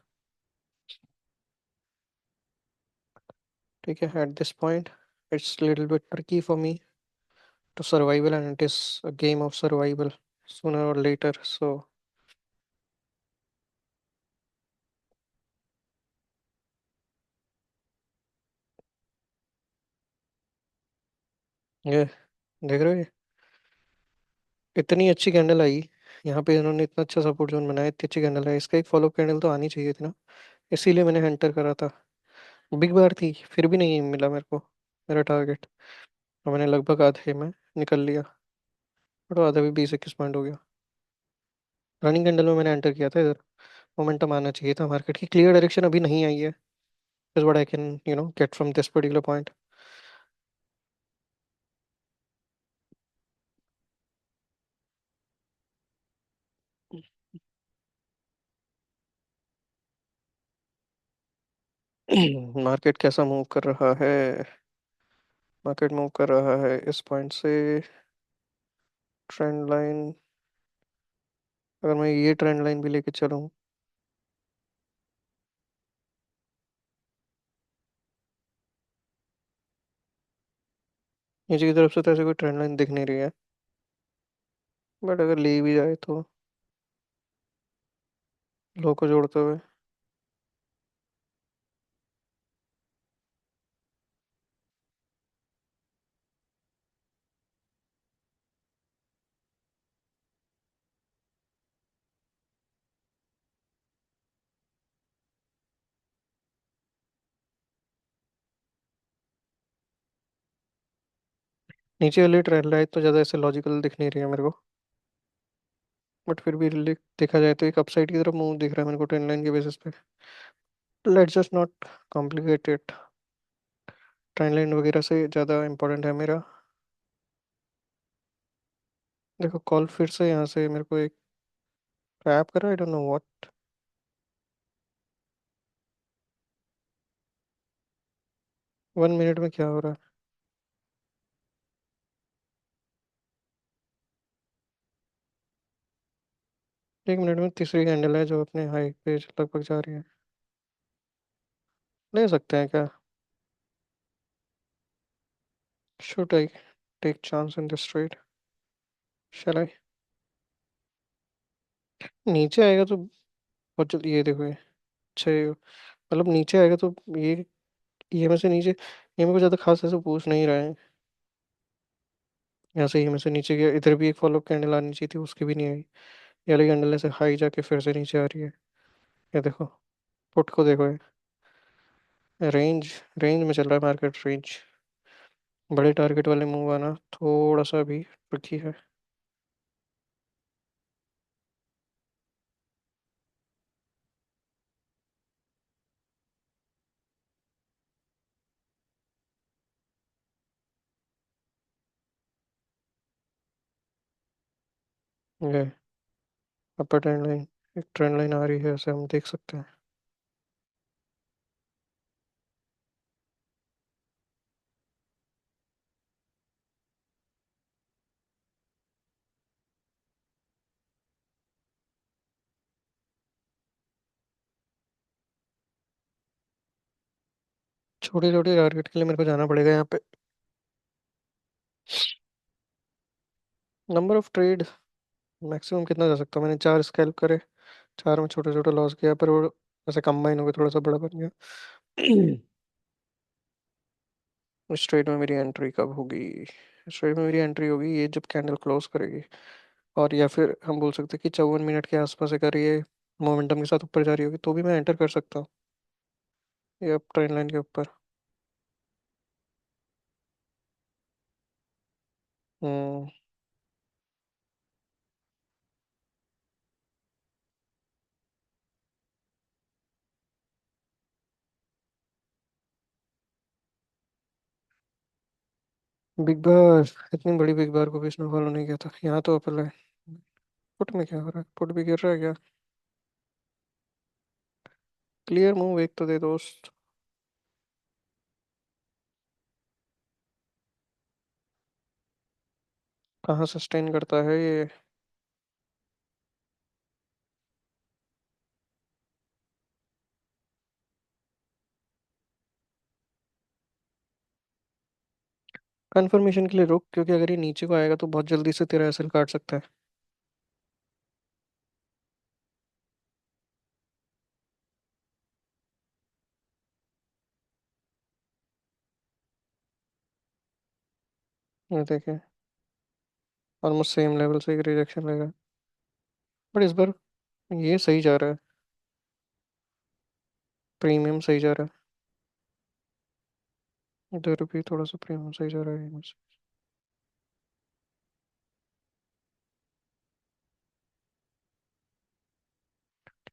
ठीक है, at this point it's little bit tricky for me to survival and it is a game of survival sooner or later. So ये देख रहे हो, ये इतनी अच्छी कैंडल आई। यहाँ पे इन्होंने इतना अच्छा सपोर्ट जोन बनाया, इतनी अच्छी कैंडल है, इसका एक फॉलो कैंडल तो आनी चाहिए थी ना। इसीलिए मैंने हंटर करा था। बिग बार थी, फिर भी नहीं मिला मेरे को मेरा टारगेट। और मैंने लगभग आधे में निकल लिया। बट वो आधा भी 20-21 पॉइंट हो गया। रनिंग कैंडल में मैंने एंटर किया था इधर। मोमेंटम आना चाहिए था, मार्केट की क्लियर डायरेक्शन अभी नहीं आई है। Is what I can get from this particular point. Market कैसा मूव कर रहा है? मार्केट मूव कर रहा है इस पॉइंट से। ट्रेंड लाइन, अगर मैं ये ट्रेंड लाइन भी लेके चलूं। नीचे की तरफ से तो ऐसे कोई ट्रेंड लाइन दिख नहीं रही है। बट अगर ले भी जाए तो लो को जोड़ते हुए। नीचे वाली ट्रेंड लाइन तो ज़्यादा ऐसे लॉजिकल दिख नहीं रही है मेरे को। बट फिर भी देखा जाए तो एक अपसाइड की तरफ मूव दिख रहा है मेरे को ट्रेंड लाइन के बेसिस पे। Let's just not complicate it. Trend line वगैरह से ज़्यादा इंपॉर्टेंट है मेरा। देखो कॉल फिर से यहाँ से मेरे को एक ट्रैप कर रहा है, I don't know what. 1 minute में क्या हो रहा है? 1 मिनट में तीसरी कैंडल है जो अपने हाई पे लगभग जा रही है। ले सकते हैं क्या? Should I take chance in this trade? Shall I? नीचे आएगा तो बहुत जल्दी, ये देखो ये अच्छा मतलब नीचे आएगा तो ये में से नीचे, ये मेरे को ज़्यादा खास ऐसे पूछ नहीं रहा है। यहाँ से ये में से नीचे गया, इधर भी एक फॉलो कैंडल आनी चाहिए थी, उसकी भी नहीं आई। ये वाली कैंडल ऐसे हाई जाके फिर से नीचे आ रही है। ये देखो, पुट को देखो, ये रेंज रेंज में चल रहा है मार्केट, रेंज। बड़े टारगेट वाले मूव आना थोड़ा सा भी ट्रिकी है। ये अपर ट्रेंड लाइन, एक ट्रेंड लाइन आ रही है, ऐसे हम देख सकते हैं। छोटे छोटे टारगेट के लिए मेरे को जाना पड़ेगा यहाँ पे। नंबर ऑफ ट्रेड मैक्सिमम कितना जा सकता हूँ? मैंने 4 स्कैल्प करे, 4 में छोटे छोटे लॉस किया, पर वो ऐसे कंबाइन हो गया, थोड़ा सा बड़ा बन गया। इस ट्रेड में मेरी एंट्री कब होगी? इस ट्रेड में मेरी एंट्री होगी ये जब कैंडल क्लोज करेगी। और या फिर हम बोल सकते हैं कि 54 मिनट के आसपास अगर ये मोमेंटम के साथ ऊपर जा रही होगी तो भी मैं एंटर कर सकता हूँ, ये अब ट्रेन लाइन के ऊपर। हम्म। बिग बार, इतनी बड़ी बिग बार को भी इसने फॉलो नहीं किया था। यहाँ तो अपर है। पुट में क्या हो रहा है? पुट भी गिर रहा है क्या? क्लियर मूव एक तो दे दोस्त। कहाँ सस्टेन करता है ये? कंफर्मेशन के लिए रुक, क्योंकि अगर ये नीचे को आएगा तो बहुत जल्दी से तेरा एसएल काट सकता है। ये देखे, ऑलमोस्ट सेम लेवल से एक रिजेक्शन लेगा। बट इस बार ये सही जा रहा है। प्रीमियम सही जा रहा है, इधर भी थोड़ा सा प्रीमियम सही जा रहा है।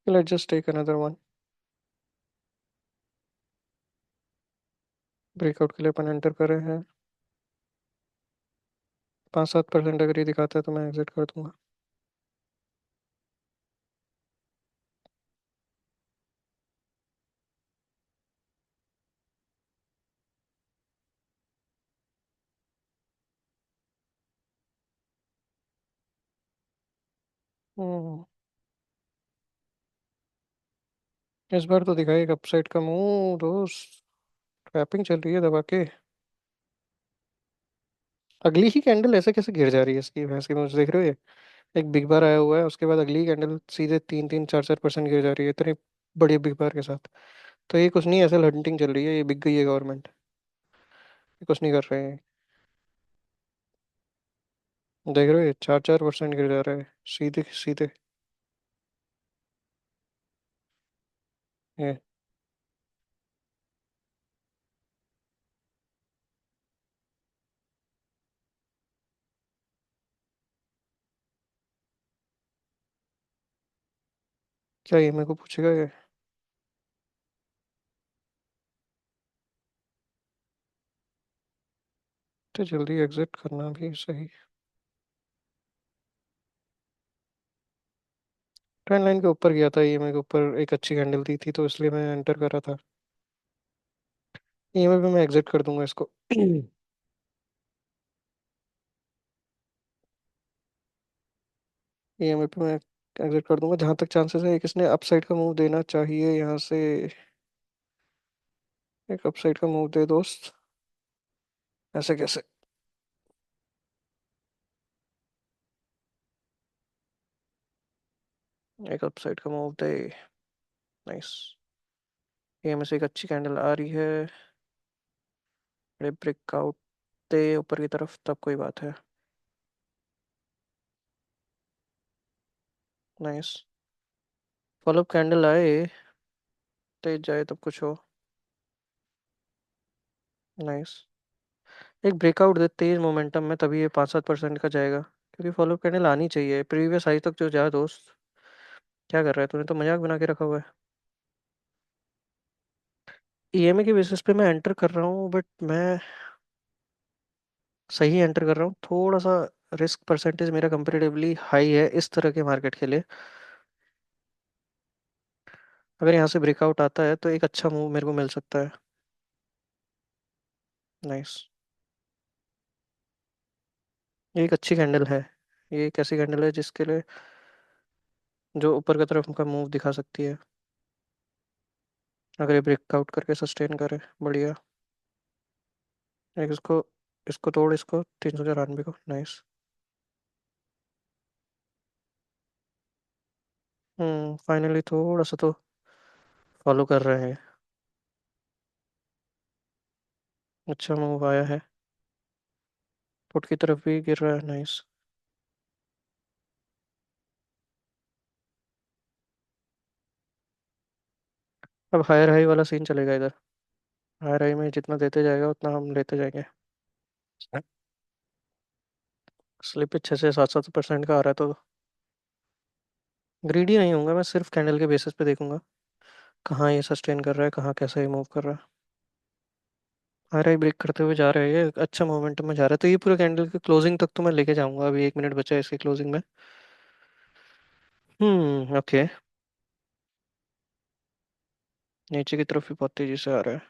Let's just take another one. Breakout के लिए अपन एंटर कर रहे हैं। 5-7% अगर ये दिखाता है तो मैं एग्जिट कर दूंगा। हम्म। इस बार तो दिखाई अपसाइड का मुंह दोस्त। ट्रैपिंग चल रही है दबा के। अगली ही कैंडल ऐसे कैसे गिर जा रही है इसकी भैंस की मुझे, देख रहे हो ये? एक बिग बार आया हुआ है, उसके बाद अगली कैंडल सीधे 3-3 4-4% गिर जा रही है इतनी बड़ी बिग बार के साथ। तो ये कुछ नहीं, ऐसे हंटिंग चल रही है, ये बिक गई है गवर्नमेंट। ये कुछ नहीं कर रहे हैं। देख रहे हो ये 4-4% गिर जा रहा है सीधे सीधे। ये क्या, ये मेरे को पूछेगा ये? तो जल्दी एग्जिट करना भी सही। ट्रेंड लाइन के ऊपर गया था ये, मेरे के ऊपर एक अच्छी कैंडल दी थी तो इसलिए मैं एंटर कर रहा था। ईएमआई पे मैं एग्जिट कर दूंगा इसको। ईएमआई पे मैं एग्जिट कर दूंगा जहां तक चांसेस है। एक इसने अपसाइड का मूव देना चाहिए यहाँ से। एक अपसाइड का मूव दे दोस्त। ऐसे कैसे? एक अपसाइड का मूव दे। नाइस। ईएमआई से एक अच्छी कैंडल आ रही है। बड़े ब्रेकआउट दे ऊपर की तरफ तब कोई बात है। नाइस। फॉलोअप कैंडल आए, तेज जाए तब कुछ हो। नाइस। एक ब्रेकआउट दे तेज मोमेंटम में, तभी ये 5-7% का जाएगा। क्योंकि फॉलोअप कैंडल आनी चाहिए प्रीवियस हाई तक जो जाए दोस्त। क्या कर रहा है तूने, तो मजाक बना के रखा हुआ है। ईएमआई के बेसिस पे मैं एंटर कर रहा हूँ, बट मैं सही एंटर कर रहा हूँ थोड़ा सा। रिस्क परसेंटेज मेरा कंपेरेटिवली हाई है इस तरह के मार्केट के लिए। अगर यहाँ से ब्रेकआउट आता है तो एक अच्छा मूव मेरे को मिल सकता है। नाइस। ये एक अच्छी कैंडल है। ये एक ऐसी कैंडल है जिसके लिए जो ऊपर की तरफ का मूव दिखा सकती है। अगर ये ब्रेकआउट करके सस्टेन करे, बढ़िया। एक इसको, इसको तोड़, इसको 394 को। नाइस। फाइनली थोड़ा सा तो फॉलो कर रहे हैं। अच्छा मूव आया है। पुट की तरफ भी गिर रहा है। नाइस। अब हायर हाई वाला सीन चलेगा इधर। हायर हाई में जितना देते जाएगा उतना हम लेते जाएंगे। स्लिप 6 से 7-7% का आ रहा है तो ग्रीडी नहीं होऊंगा मैं, सिर्फ कैंडल के बेसिस पे देखूंगा कहाँ ये सस्टेन कर रहा है, कहाँ कैसे ये मूव कर रहा है। हायर हाई ब्रेक करते हुए जा रहा है ये, अच्छा मोमेंटम में जा रहा है, तो ये पूरे कैंडल के क्लोजिंग तक तो मैं लेके जाऊंगा। अभी 1 मिनट बचा है इसकी क्लोजिंग में। ओके। नीचे की तरफ भी बहुत तेजी से आ रहा है।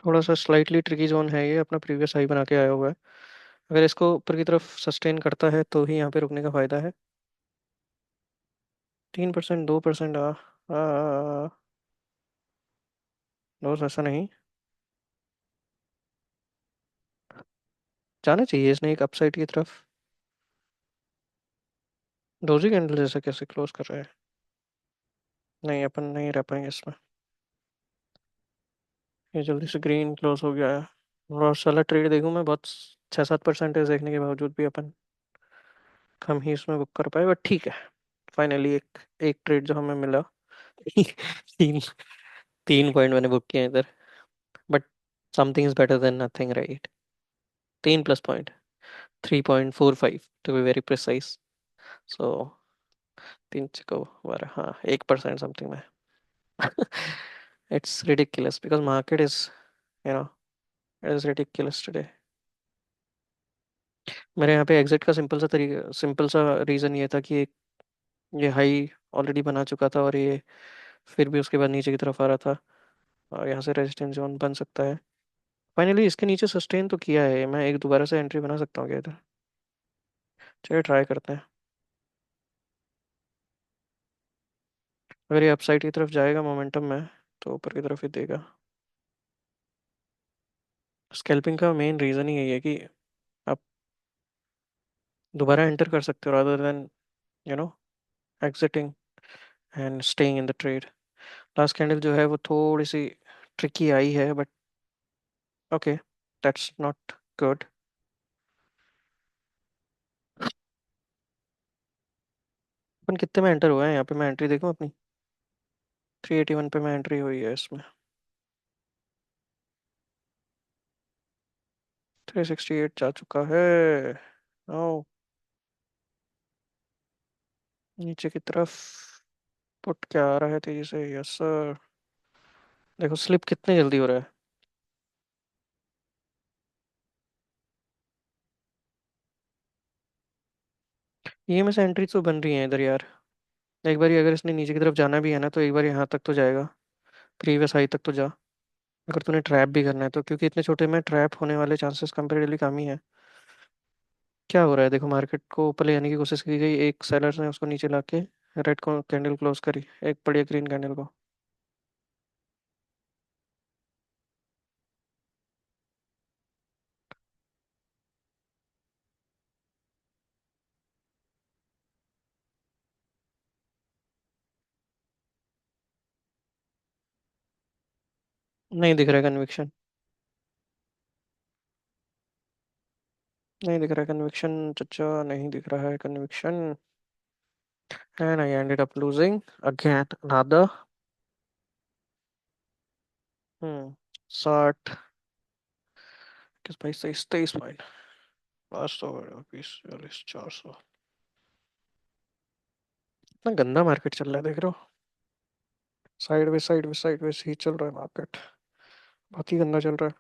थोड़ा सा स्लाइटली ट्रिकी जोन है ये, अपना प्रीवियस हाई बना के आया हुआ है। अगर इसको ऊपर की तरफ सस्टेन करता है तो ही यहाँ पे रुकने का फायदा है। 3%, 2%। दोस्त ऐसा नहीं जाना चाहिए इसने एक अपसाइड की तरफ। डोजी कैंडल जैसा कैसे क्लोज कर रहा है? नहीं, अपन नहीं रह पाएंगे इसमें। ये जल्दी से ग्रीन क्लोज हो गया है। और साला ट्रेड देखूं मैं, बहुत 6-7% देखने के बावजूद भी अपन कम ही इसमें बुक कर पाए, बट ठीक है। फाइनली एक एक ट्रेड जो हमें मिला। तीन 3 पॉइंट मैंने बुक किए हैं इधर। But something is better than nothing, right? 3 plus point, 3.45 to be very precise. So 3 को 12, हाँ, 1% समथिंग में। It's ridiculous because market is, you know, it is ridiculous today. मेरे यहाँ पे एग्जिट का सिंपल सा रीज़न ये था कि ये हाई ऑलरेडी बना चुका था, और ये फिर भी उसके बाद नीचे की तरफ आ रहा था, और यहाँ से रेजिस्टेंस जोन बन सकता है। फाइनली इसके नीचे सस्टेन तो किया है, मैं एक दोबारा से एंट्री बना सकता हूँ क्या इधर? चलिए ट्राई करते हैं। अगर ये अपसाइड की तरफ जाएगा मोमेंटम में, तो ऊपर की तरफ ही देगा। स्कैल्पिंग का मेन रीज़न ही यही है कि आप दोबारा एंटर कर सकते हो rather than, you know, exiting and staying in the trade. Last candle जो है वो थोड़ी सी ट्रिकी आई है, but okay, that's not good. अपन कितने में एंटर हुआ है यहाँ पे? मैं एंट्री देखूँ अपनी? 381 पे मैं एंट्री हुई है इसमें। 368 जा चुका है। ओ, नीचे की तरफ पुट क्या आ रहा है तेजी से? Yes sir. देखो स्लिप कितने जल्दी हो रहा है। ये में से एंट्री तो बन रही है इधर यार। एक बार अगर इसने नीचे की तरफ जाना भी है ना, तो एक बार यहाँ तक तो जाएगा, प्रीवियस हाई तक तो जा। अगर तूने ट्रैप भी करना है तो, क्योंकि इतने छोटे में ट्रैप होने वाले चांसेस कंपेरेटिवली कम ही है। क्या हो रहा है देखो, मार्केट को ऊपर ले जाने की कोशिश की गई, एक सेलर ने उसको नीचे ला के रेड को कैंडल क्लोज करी, एक बढ़िया ग्रीन कैंडल को। नहीं दिख रहा है कन्विक्शन, नहीं दिख रहा है कन्विक्शन चचा, नहीं दिख रहा है conviction. And I ended up losing again another. Hmm 60, 21, 22, 23, 23 point. 500, 20, 40, 400। इतना गंदा मार्केट चल रहा है देख रहे हो। साइड साइड साइड ही चल रहा है मार्केट। बहुत ही गंदा चल रहा है।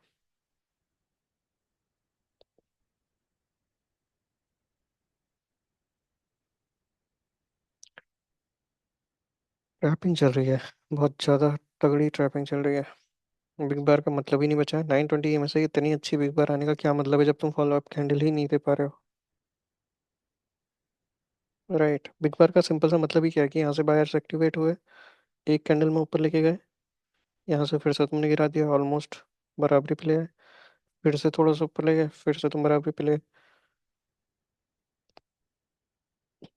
ट्रैपिंग चल रही है, बहुत ज्यादा तगड़ी ट्रैपिंग चल रही है। बिग बार का मतलब ही नहीं बचा है। 920 में से इतनी अच्छी बिग बार आने का क्या मतलब है जब तुम फॉलो अप कैंडल ही नहीं दे पा रहे हो? राइट, बिग बार का सिंपल सा मतलब ही क्या है कि यहाँ से बायर्स एक्टिवेट हुए, एक कैंडल में ऊपर लेके गए, यहाँ से फिर से तुमने गिरा दिया, ऑलमोस्ट बराबरी पे ले आए, फिर से थोड़ा सा ऊपर ले गए, फिर से तुम बराबरी पे ले गए।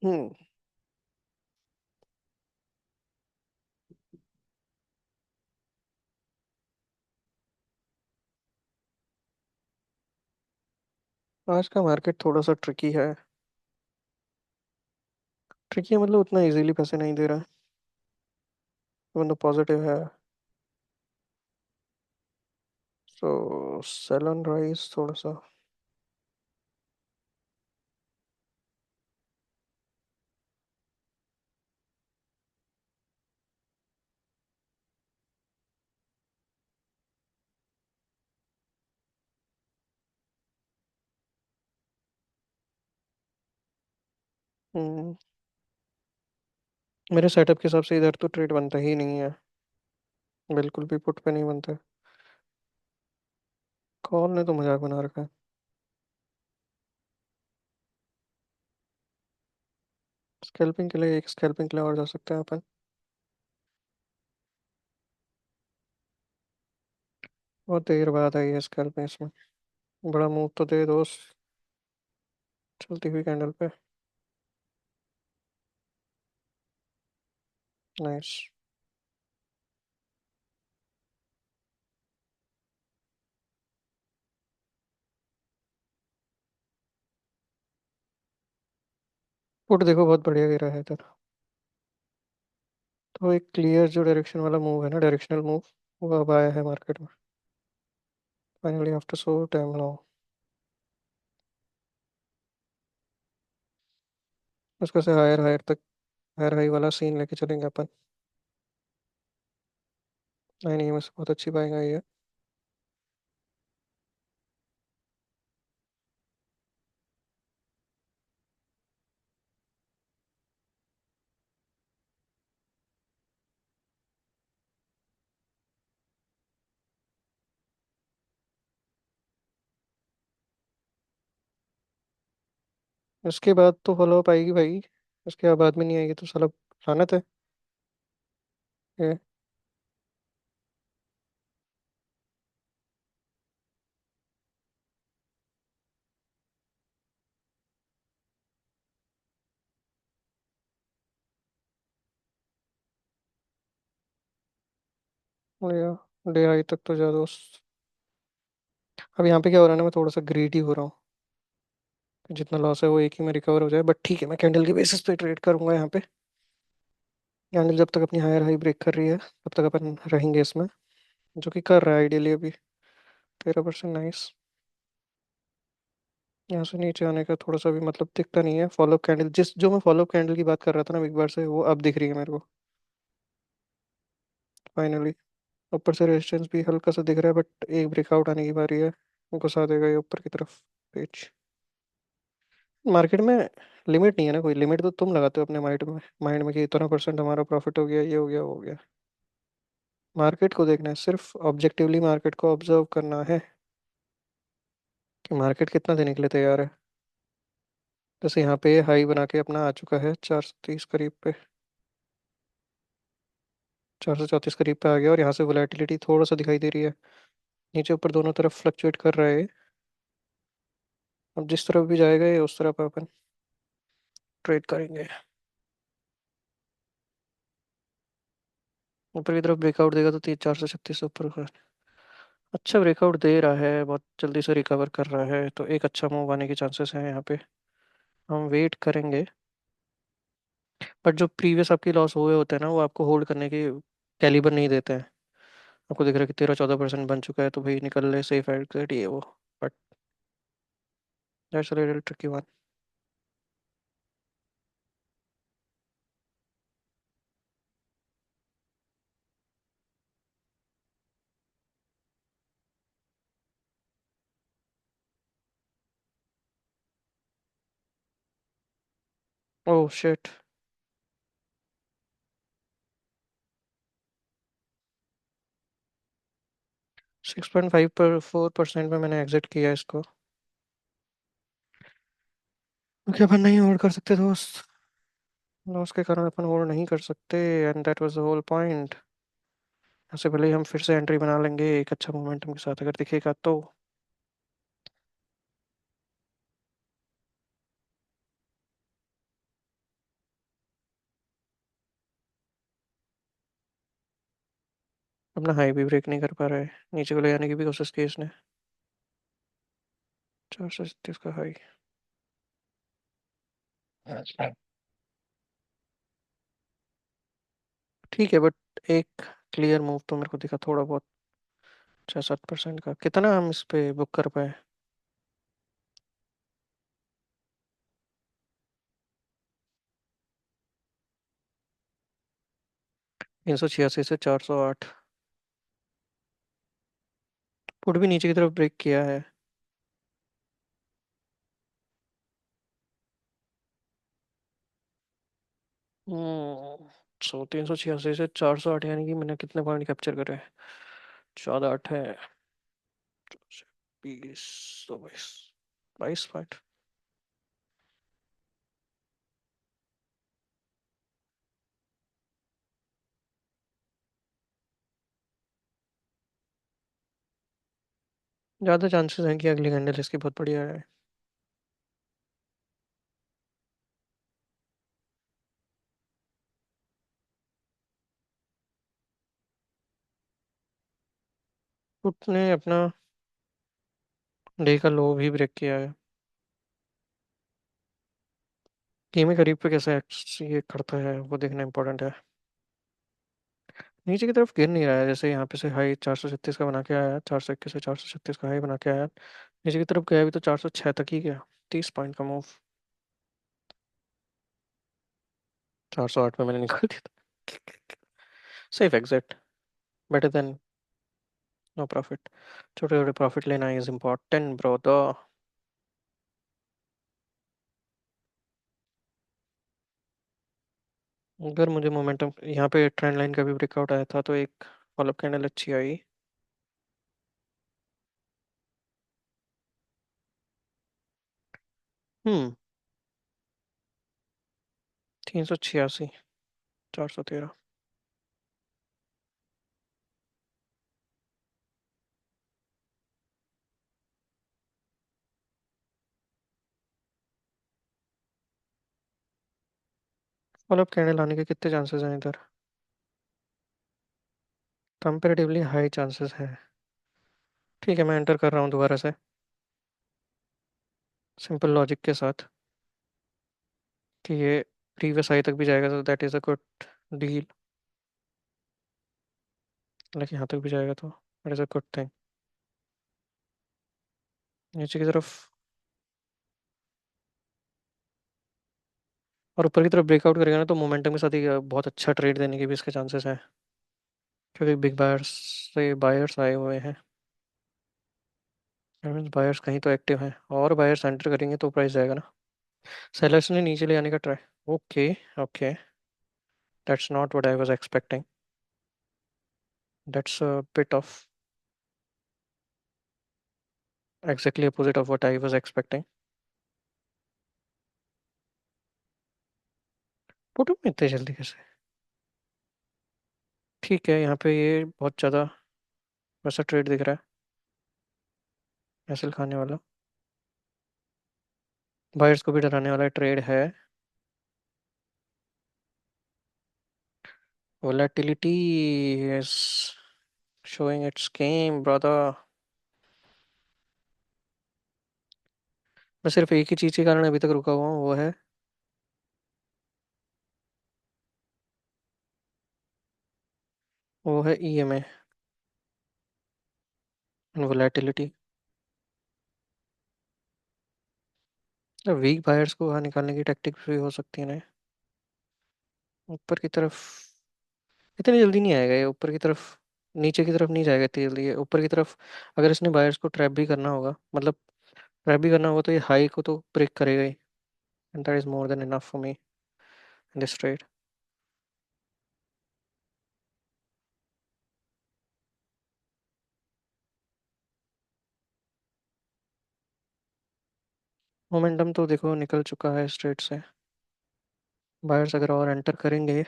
हम्म आज का मार्केट थोड़ा सा ट्रिकी है। ट्रिकी है मतलब उतना इजीली पैसे नहीं दे रहा है, मतलब पॉजिटिव है। सो सेल ऑन राइज थोड़ा सा। हम्म मेरे सेटअप के हिसाब से इधर तो ट्रेड बनता ही नहीं है, बिल्कुल भी पुट पे नहीं बनता। कौन ने तो मजाक बना रखा है। स्कैल्पिंग के लिए एक स्कैल्पिंग के लिए और जा सकते हैं अपन। बहुत देर बाद आई है स्कैल्पिंग इसमें। बड़ा मूव तो दे दोस्त। चलती हुई कैंडल पे। नाइस। पुट देखो बहुत बढ़िया गिरा है इधर। तो एक क्लियर जो डायरेक्शन वाला मूव है ना, डायरेक्शनल मूव, वो अब आया है मार्केट में। Finally after so time now. उसको से हायर हायर तक, हायर हाई वाला सीन लेके चलेंगे अपन। नहीं नहीं, बस बहुत अच्छी बाइंग आई है। इसके बाद तो फॉलोअप आएगी भाई। इसके बाद में नहीं आएगी तो साला लानत है ये। डे आई तक तो जा दोस्त। अब यहाँ पे क्या हो रहा है ना, मैं थोड़ा सा ग्रीडी हो रहा हूँ। जितना लॉस है वो एक ही में रिकवर हो जाए, बट ठीक है, मैं कैंडल के बेसिस पे ट्रेड करूंगा यहाँ पे। कैंडल जब तक अपनी हायर हाई ब्रेक कर रही है तब तक अपन रहेंगे इसमें, जो कि कर रहा है आइडियली अभी। 13%। नाइस। यहाँ से नीचे आने का थोड़ा सा भी मतलब दिखता नहीं है। फॉलोअप कैंडल, जिस जो मैं फॉलोअप कैंडल की बात कर रहा था ना बिग बार से, वो अब दिख रही है मेरे को फाइनली। ऊपर से रेजिस्टेंस भी हल्का सा दिख रहा है, बट एक ब्रेकआउट आने की बारी है। घुसा देगा ये ऊपर की तरफ पेज। मार्केट में लिमिट नहीं है ना, कोई लिमिट तो तुम लगाते हो अपने माइंड में कि इतना परसेंट हमारा प्रॉफिट हो गया, ये हो गया, वो हो गया। मार्केट को देखना है, सिर्फ ऑब्जेक्टिवली मार्केट को ऑब्जर्व करना है कि मार्केट कितना देने के लिए तैयार है। जैसे यहाँ पे हाई बना के अपना आ चुका है 430 करीब पे। 434 करीब पे आ गया, और यहाँ से वोलेटिलिटी थोड़ा सा दिखाई दे रही है। नीचे ऊपर दोनों तरफ फ्लक्चुएट कर रहा है। अब जिस तरफ भी जाएगा ये उस तरफ अपन ट्रेड करेंगे। ऊपर की तरफ ब्रेकआउट देगा तो 436 से ऊपर का। अच्छा ब्रेकआउट दे रहा है, बहुत जल्दी से रिकवर कर रहा है, तो एक अच्छा मूव आने के चांसेस हैं यहाँ पे। हम वेट करेंगे। बट जो प्रीवियस आपकी लॉस हुए होते हैं ना, वो आपको होल्ड करने के कैलिबर नहीं देते हैं। आपको दिख रहा है कि 13-14% बन चुका है, तो भाई निकल ले सेफ एग्जिट ये वो। But that's a little tricky one. Oh shit. 6.54% में मैंने एग्जिट किया इसको। क्योंकि अपन नहीं होल्ड कर सकते दोस्त। लॉस के कारण अपन होल्ड नहीं कर सकते, and that was the whole point. ऐसे भले ही हम फिर से एंट्री बना लेंगे एक अच्छा मोमेंटम के साथ अगर दिखेगा तो। अपना हाई भी ब्रेक नहीं कर पा रहा है, नीचे को ले जाने की भी कोशिश की इसने। 437 का हाई। ठीक है, बट एक क्लियर मूव तो मेरे को दिखा थोड़ा बहुत। 6-7% का कितना हम इस पे बुक कर पाए। 386 से 408। पुट भी नीचे की तरफ ब्रेक किया है। हम्म। 386 से 408, यानी कि मैंने कितने पॉइंट कैप्चर करे। 14 8 है। बीस, तो बाईस, 22 पॉइंट। ज़्यादा चांसेस हैं कि अगली कैंडल इसकी बहुत बढ़िया है। पुट ने अपना डे का लो भी ब्रेक किया है। गेम के करीब पे कैसे ये करता है वो देखना इंपॉर्टेंट है। नीचे की तरफ गिर नहीं रहा है, जैसे यहाँ पे से हाई 436 का बना के आया, 421 से 436 का हाई बना के आया, नीचे की तरफ गया भी तो 406 तक ही गया। 30 पॉइंट का मूव। 408 में मैंने निकाल दिया था। Safe exit, better than no profit. छोटे छोटे प्रॉफिट लेना इज इम्पोर्टेंट ब्रो दो। अगर मुझे मोमेंटम यहाँ पे ट्रेंड लाइन का भी ब्रेकआउट आया था तो एक फॉलोअप कैंडल अच्छी आई। हम्म। 386, 413। फॉलोअप कैंडल आने के कितने चांसेस हैं इधर? कंपेरेटिवली हाई चांसेस हैं। ठीक है, मैं एंटर कर रहा हूँ दोबारा से, सिंपल लॉजिक के साथ कि ये प्रीवियस हाई तक भी जाएगा तो that is a good deal. लेकिन यहाँ तक भी जाएगा तो that is a good thing. नीचे की तरफ और ऊपर की तरफ ब्रेकआउट करेगा ना तो मोमेंटम के साथ ही बहुत अच्छा ट्रेड देने के भी इसके चांसेस हैं, क्योंकि बिग बायर्स से बायर्स आए हुए हैं। बायर्स कहीं तो एक्टिव हैं और बायर्स एंटर करेंगे तो प्राइस जाएगा ना। सेलर्स ने नीचे ले आने का try. Okay, okay, that's not what I was expecting. That's a bit of exactly opposite of what I was expecting. Photo में इतने जल्दी कैसे? ठीक है, यहाँ पे ये बहुत ज़्यादा वैसा ट्रेड दिख रहा है, हैसल खाने वाला, बायर्स को भी डराने वाला ट्रेड है। Volatility is showing its game, brother। मैं सिर्फ एक ही चीज के कारण अभी तक रुका हुआ हूँ, वो है EMA and volatility. Weak buyers को बाहर निकालने की टैक्टिक भी हो सकती है ना। ऊपर की तरफ इतनी जल्दी नहीं आएगा ये, ऊपर की तरफ नीचे की तरफ नहीं जाएगा इतनी जल्दी ये ऊपर की तरफ। अगर इसने बायर्स को ट्रैप भी करना होगा, मतलब ट्रैप भी करना होगा तो ये हाई को तो ब्रेक करेगा ही, and that is more than enough for me in this trade. Momentum तो देखो निकल चुका है स्ट्रेट से। बायर्स अगर और एंटर करेंगे,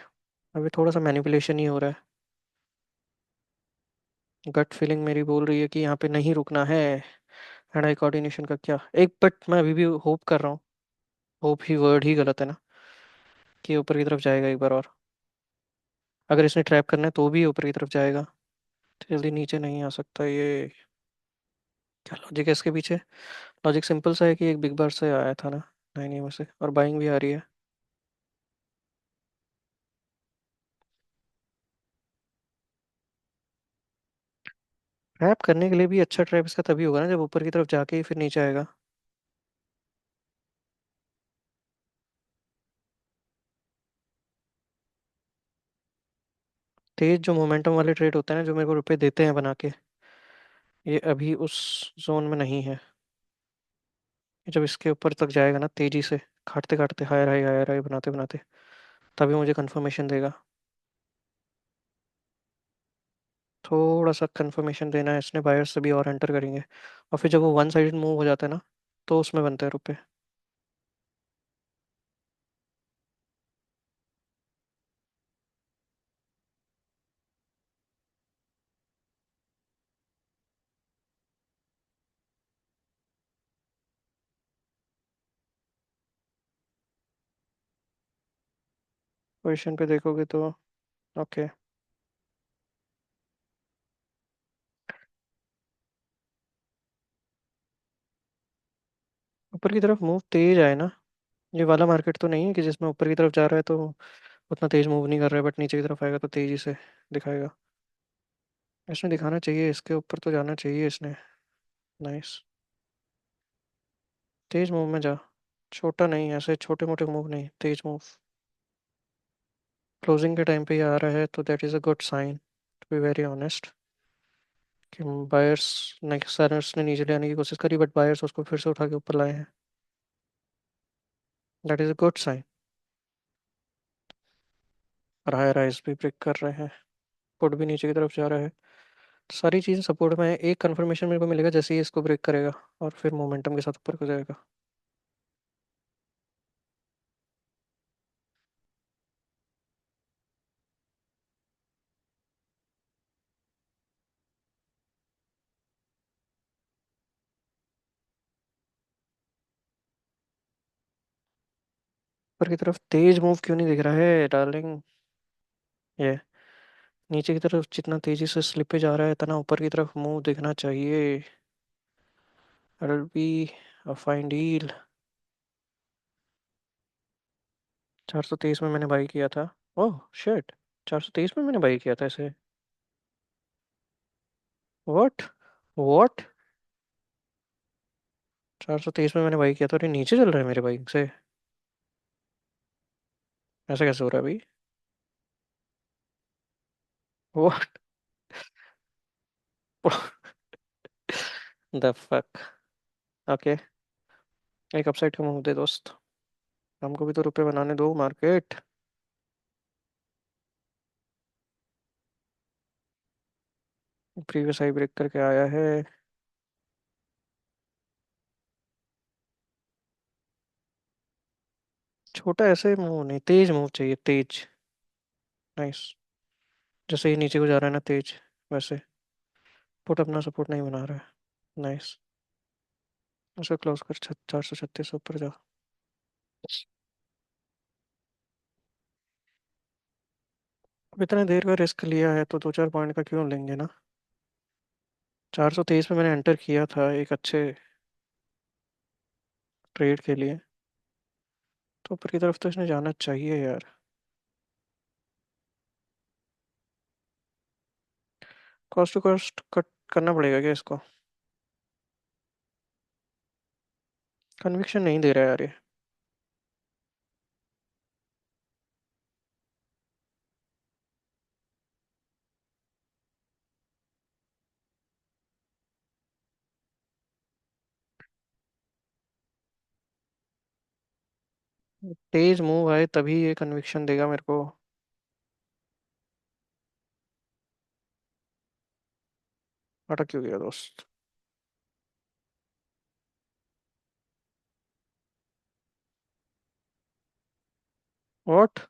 अभी थोड़ा सा मैनिपुलेशन ही हो रहा है। गट फीलिंग मेरी बोल रही है कि यहाँ पे नहीं रुकना है। हैंड आई कोऑर्डिनेशन का क्या एक, बट मैं अभी भी होप कर रहा हूँ। होप ही वर्ड ही गलत है ना, कि ऊपर की तरफ जाएगा एक बार और। अगर इसने ट्रैप करना है तो भी ऊपर की तरफ जाएगा, तो जल्दी नीचे नहीं आ सकता ये। क्या लॉजिक है इसके पीछे? लॉजिक सिंपल सा है कि एक बिग बार से आया था ना 9 में से, और बाइंग भी आ रही है। ट्रैप करने के लिए भी अच्छा ट्रैप इसका तभी होगा ना जब ऊपर की तरफ जाके ही फिर नीचे आएगा। तेज जो मोमेंटम वाले ट्रेड होते हैं ना, जो मेरे को रुपए देते हैं बना के, ये अभी उस जोन में नहीं है। जब इसके ऊपर तक जाएगा ना तेजी से, काटते काटते हायर हाई बनाते बनाते, तभी मुझे कंफर्मेशन देगा। थोड़ा सा कंफर्मेशन देना है, इसने बायर्स से भी और एंटर करेंगे, और फिर जब वो वन साइडेड मूव हो जाता है ना, तो उसमें बनते हैं रुपए। पोजीशन पे देखोगे तो ओके। ऊपर की तरफ मूव तेज आए ना, ये वाला मार्केट तो नहीं है कि जिसमें ऊपर की तरफ जा रहा है तो उतना तेज मूव नहीं कर रहा है, बट नीचे की तरफ आएगा तो तेजी से दिखाएगा। इसमें दिखाना चाहिए, इसके ऊपर तो जाना चाहिए इसने। नाइस। तेज मूव में जा, छोटा नहीं, ऐसे छोटे मोटे मूव नहीं, तेज मूव। क्लोजिंग के टाइम पे ये आ रहा है तो that is a good sign, to be very honest, कि बायर्स नेक्स्ट सेलर्स ने नीचे ले आने की कोशिश करी, बट बायर्स उसको फिर से उठा के ऊपर लाए हैं। That is a good sign. और हायर राइज भी ब्रेक कर रहे हैं, पुट भी नीचे की तरफ जा रहा है। सारी चीज़ें सपोर्ट में है। एक कंफर्मेशन मेरे को मिलेगा जैसे ही इसको ब्रेक करेगा, और फिर मोमेंटम के साथ ऊपर को जाएगा। ऊपर की तरफ तेज मूव क्यों नहीं दिख रहा है डार्लिंग? ये नीचे की तरफ जितना तेजी से स्लिपेज आ रहा है, इतना ऊपर की तरफ मूव दिखना चाहिए। It'll be a fine deal। 423 में मैंने बाई किया था। ओह शिट, 423 में मैंने बाई किया था इसे। व्हाट? व्हाट? 423 में मैंने बाई किया था और ये नीचे चल रहा है मेरे बाइक से। ऐसा कैसे हो रहा है भाई? What the fuck? ओके, एक अपसाइड का मूव दे दोस्त, हमको भी तो रुपए बनाने दो मार्केट। प्रीवियस हाई ब्रेक करके आया है। छोटा ऐसे मूव नहीं, तेज मूव चाहिए, तेज। नाइस। जैसे ही नीचे को जा रहा है ना तेज, वैसे। पुट अपना सपोर्ट नहीं बना रहा है। नाइस। उसे क्लोज कर, 436 ऊपर जा। अब इतना देर का रिस्क लिया है तो 2-4 पॉइंट का क्यों लेंगे ना। 423 में मैंने एंटर किया था एक अच्छे ट्रेड के लिए, तो ऊपर की तरफ तो इसने जाना चाहिए यार। कॉस्ट टू कॉस्ट कट करना पड़ेगा क्या इसको? कन्विक्शन नहीं दे रहा है यार ये। तेज मूव आए तभी ये कन्विक्शन देगा मेरे को। अटक क्यों गया दोस्त? व्हाट?